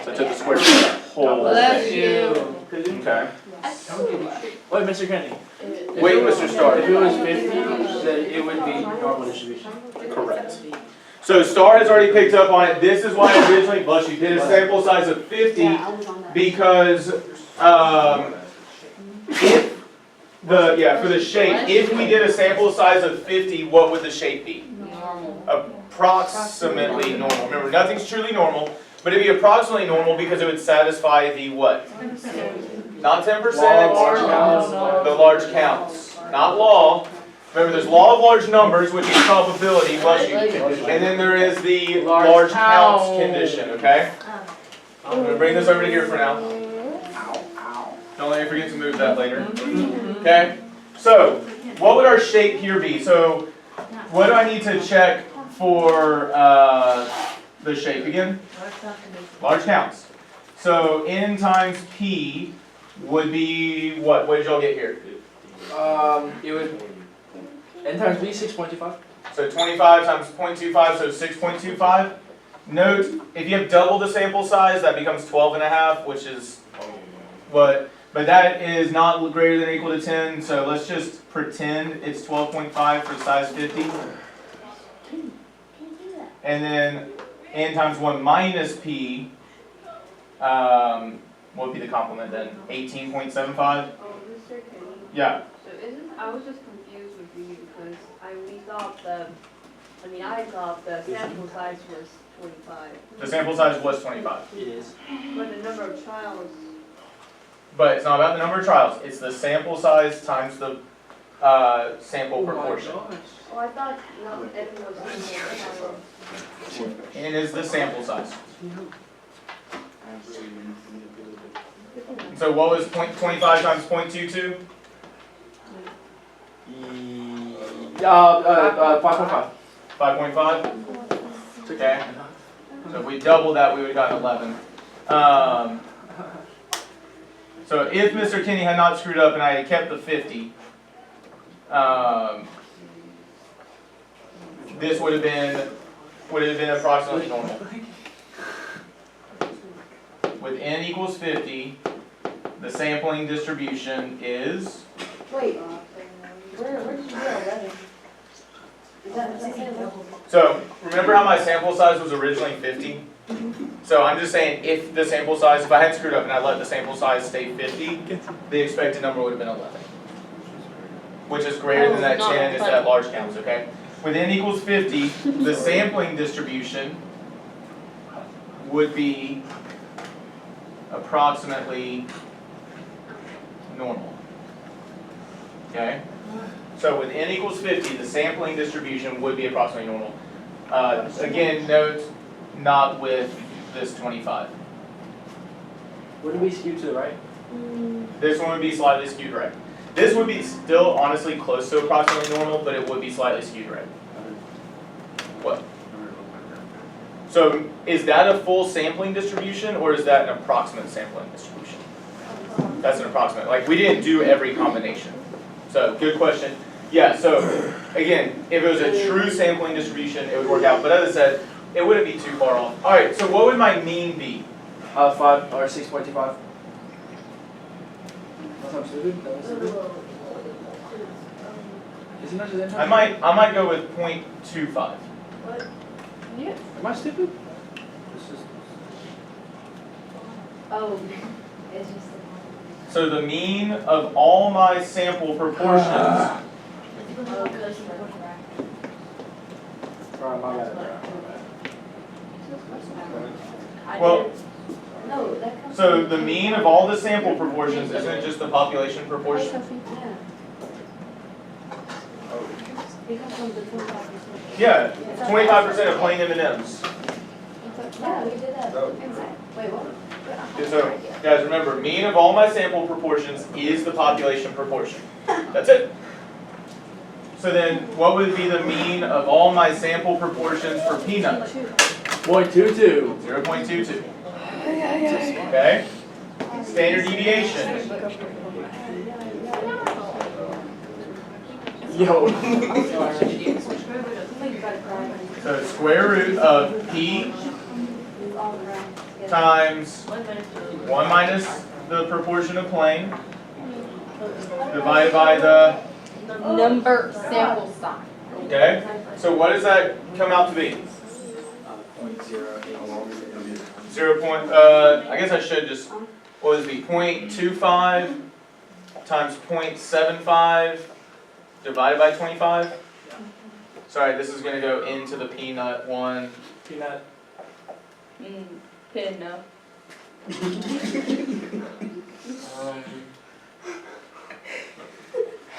So I took the square root of that whole Bless thing. you. Okay. wait, Mr. Kennedy. Wait, Mr. Starr. If it was 50, then it would be normal distribution. Correct. So Star has already picked up on it. This is why I originally, bless you, did a sample size of 50, because if for the shape, if we did a sample size of 50, what would the shape be? Normal. Approximately normal. Remember, nothing's truly normal, but it'd be approximately normal because it would satisfy the what? Not 10%, the large counts. Not law. Remember, there's law of large numbers, which is probability, bless you. And then there is the large counts condition, okay? I'm gonna bring this over to here for now. Don't let me forget to move that later. Okay? So, what would our shape here be? So, what do I need to check for the shape again? Large counts. So, n times p would be what? What did y'all get here? It would, n times b, 6.25. So 25 times 0.25, so 6.25. Note, if you have double the sample size, that becomes 12.5, which is what, but that is not greater than or equal to 10, so let's just pretend it's 12.5 for size 50. And then n times 1 minus p, what would be the complement then? 18.75? Oh, Mr. Kenny. Yeah. So I was just confused with you because I thought the sample size was 25. The sample size was 25. It is. But the number of trials. But it's not about the number of trials, it's the sample size times the sample proportion. Oh, I thought not everything was equal. N is the sample size. So what was 0.25 times 0.22? 5.5. 5.5? Okay. So if we double that, we would have gotten 11. So if Mr. Kinney had not screwed up and I had kept the 50, this would have been approximately normal. With n equals 50, the sampling distribution is, Wait, where did you get 11? Is that the same? so remember how my sample size was originally 50? So I'm just saying if the sample size, if I had screwed up and I let the sample size stay 50, the expected number would have been 11. Which is greater than that 10, it's that large counts, okay? with n equals 50, the sampling distribution would be approximately normal. Okay? So with n equals 50, the sampling distribution would be approximately normal. Again, note, not with this 25. Wouldn't we skew to the right? This one would be slightly skewed right. This would be still honestly close to approximately normal, but it would be slightly skewed right. What? So is that a full sampling distribution or is that an approximate sampling distribution? That's an approximate. Like we didn't do every combination. So good question. Yeah, so again, if it was a true sampling distribution, it would work out. But as I said, it wouldn't be too far off. All right, so what would my mean be? 5 or 6.25. That's not stupid. That was stupid. Isn't that just I might go with 0.25. Am I stupid? Oh, it's just So the mean of all my sample proportions. the. Oh, because you're Alright, my bad. Well, No, that comes. so the mean of all the sample proportions isn't just the population proportion. Yeah. It comes from the 25%. Yeah, 25% of plain M&Ms. Yeah, we did that. Wait, what? So, guys, remember, mean of all my sample proportions is the population proportion. That's it. So then, what would be the mean of all my sample proportions for peanut? 0.22. 0.22. Okay? Standard deviation. Yo. So square root of p times 1 minus the proportion of plane divided by the, Number sample size. okay? So what does that come out to be? 0. I guess I should just, what would it be, 0.25 times 0.75 divided by 25? Sorry, this is gonna go into the peanut one. Peanut. Pin, no.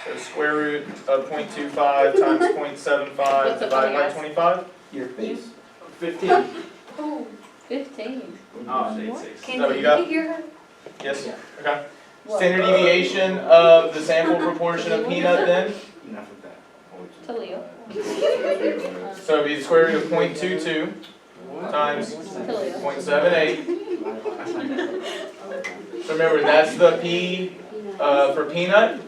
So square root of 0.25 times 0.75 divided by 25? Your face. 15. Oh, 15. Oh, Is Can that what you got? hear her? Yes? Okay. Standard deviation of the sample proportion of peanut then? Enough of that. Talia. So it'd be the square root of 0.22 times Talia. 0.78. So remember, that's the P for peanut,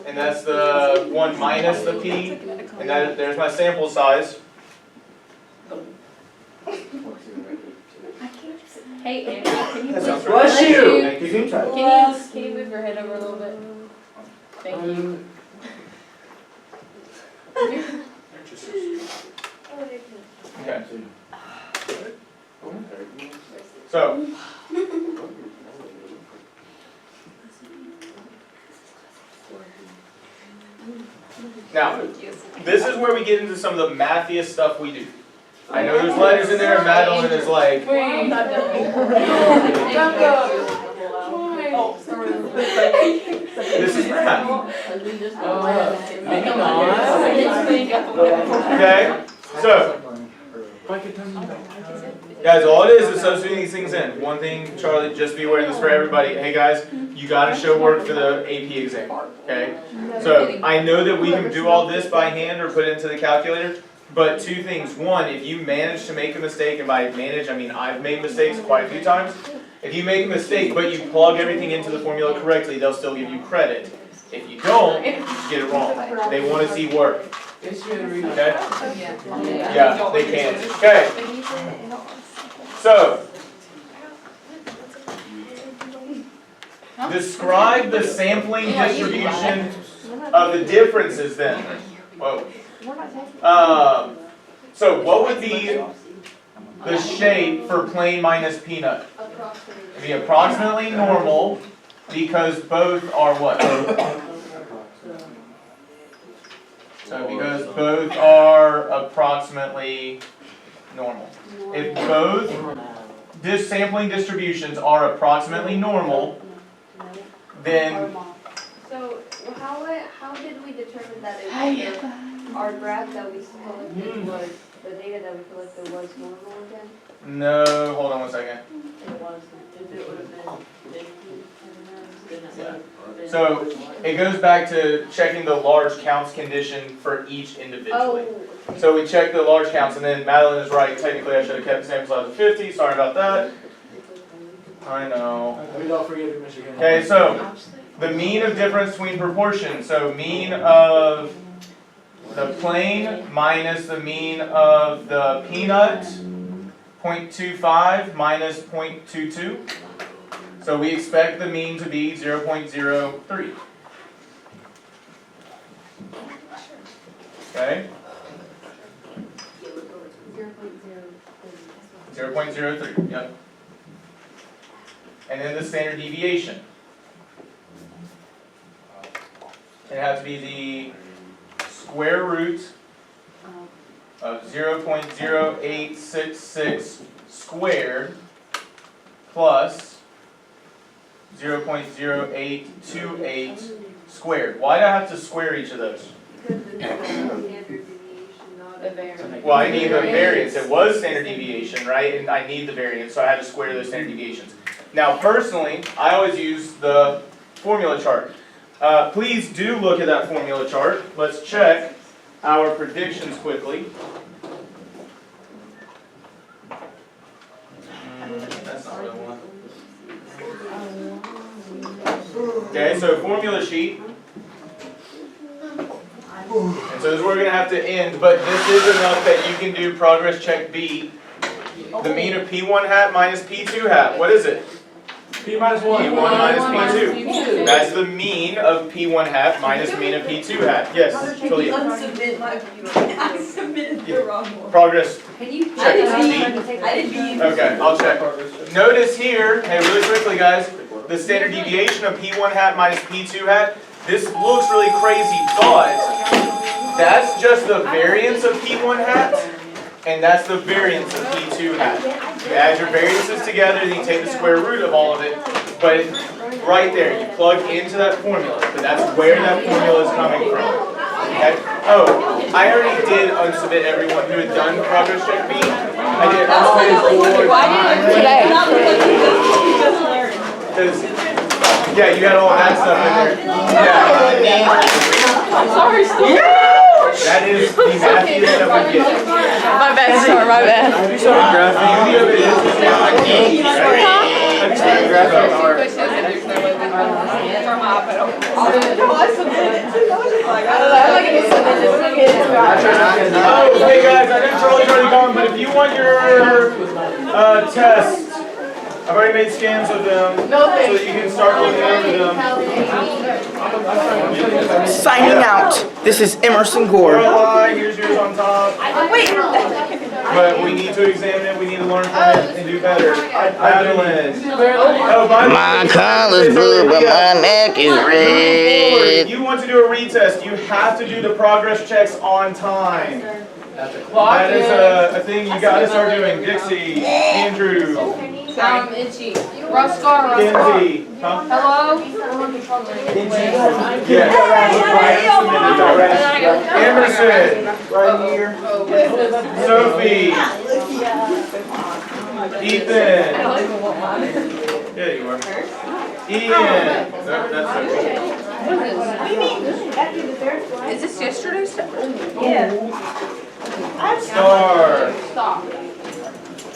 and that's the 1 minus the P, and that, there's my sample size. Hey, Andrew, can you That move sounds your Bless head? you. You can try. Can you move your head over a little bit? Thank you. Okay. So, now, this is where we get into some of the mathiest stuff we do. I know there's letters in there, and Madeline is like, I'm not done. this is math. Maybe not. Okay? So, guys, all it is substituting these things in. One thing, Charlie, just be aware of this for everybody. Hey guys, you gotta show work for the AP exam, okay? So, I know that we can do all this by hand or put it into the calculator, but two things. One, if you manage to make a mistake, and by manage, I mean I've made mistakes quite a few times. If you make a mistake, but you plug everything into the formula correctly, they'll still give you credit. If you don't, you get it wrong. They wanna see work, okay? Yeah, they can. Okay. So, describe the sampling distribution of the differences then. Whoa. So what would be the shape for plain minus peanut? It'd be approximately normal because both are what? So because both are approximately normal. If both sampling distributions are approximately normal, then So how did we determine that our graph that we collected was, the data that we collected was normal again? no, hold on one second. It was, if it would have been 15, then it would have been. So it goes back to checking the large counts condition for each individually. Oh, okay. So we check the large counts, and then Madeline is right, technically I should have kept the sample size of 50, sorry about that. I know. We don't forgive you, Michigan. Okay, so the mean of difference between proportions, so mean of the plain minus the mean of the peanut, 0.25 minus 0.22. So we expect the mean to be 0.03. Okay? 0.03, yep. And then the standard deviation. It has to be the square root of 0.0866 squared plus 0.0828 squared. Why do I have to square each of those? Because it's standard deviation, not a variance. Well, I need the variance. It was standard deviation, right? And I need the variance, so I had to square those standard deviations. Now, personally, I always use the formula chart. Please do look at that formula chart. Let's check our predictions quickly. That's not what I want. Okay, so formula sheet. And so this is where we're going to have to end, but this is enough that you can do progress check B. The mean of P1 hat minus P2 hat. What is it? P minus 1. P1 minus P2. That's the mean of P1 hat minus mean of P2 hat. Yes, Talia. Unsubmit my view. I submitted the wrong one. Progress Can you? check B. I didn't mean. Okay, I'll check. Notice here, hey, really quickly guys, the standard deviation of P1 hat minus P2 hat, this looks really crazy, but that's just the variance of P1 hat, and that's the variance of P2 hat. You add your variances together, then you take the square root of all of it, but right there, you plug into that formula, but that's where that formula is coming from. Okay? Oh, I already did unsubmit everyone who had done progress check B. I did unsubmit 4 times. Yeah, you had all that stuff in there. Yeah. I'm sorry, Steve. That is the mathiest that we get. My bad, sorry, my bad. Have you started graphing? The beauty of it is oh, hey guys, I know Charlie's already gone, but if you want your test, I've already made scans of them, so that you can start looking over them. Signing out. This is Emerson Gore. Lorelai, here's yours on top. Wait. But we need to examine it, we need to learn from it and do better. Madeline. Oh, by the way, My collar's blue, but my neck is moving forward, red. if you want to do a retest, you have to do the progress checks on time. That is a thing you gotta start doing. Dixie, Andrew, I'm itchy. Ruscar, Kenzie, huh? Hello? Yeah, look right and submit it already. Emerson, right here. Sophie, Ethan. Yeah, you are. Ian. Nope, that's Sophie. Is this yesterday's stuff? Star. Stop.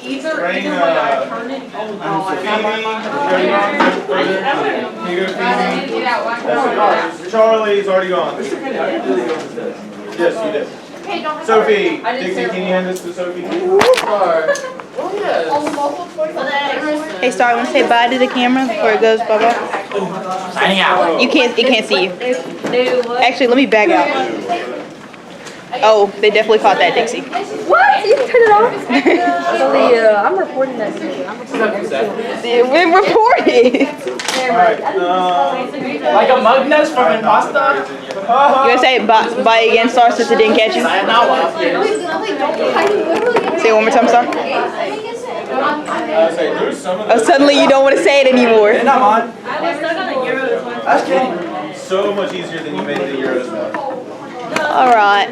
Either Raina. when I turn it on. Phoebe. You go, Phoebe. Get out, watch That's Charlie's already gone. Yes, you did. Okay, don't. Sophie, I didn't Dixie, say can you hand this to Sophie? Hey, Star, want to say bye to the camera before it goes bye-bye? Signing out. You can't, it can't see you. They look. Actually, let me back out. Oh, they definitely caught that, Dixie. What? You can turn it off? I'm reporting that shit. I'm reporting that Yeah, we reported. Like a mug nest from Impasta? You gonna say bye again, Star, since it didn't catch you? Say it one more time, Star. There's some of Oh, suddenly you don't want to say it anymore. They're not mine. I was stuck on the Euros one. That's kidding. so much easier than you made the Euros one. All right.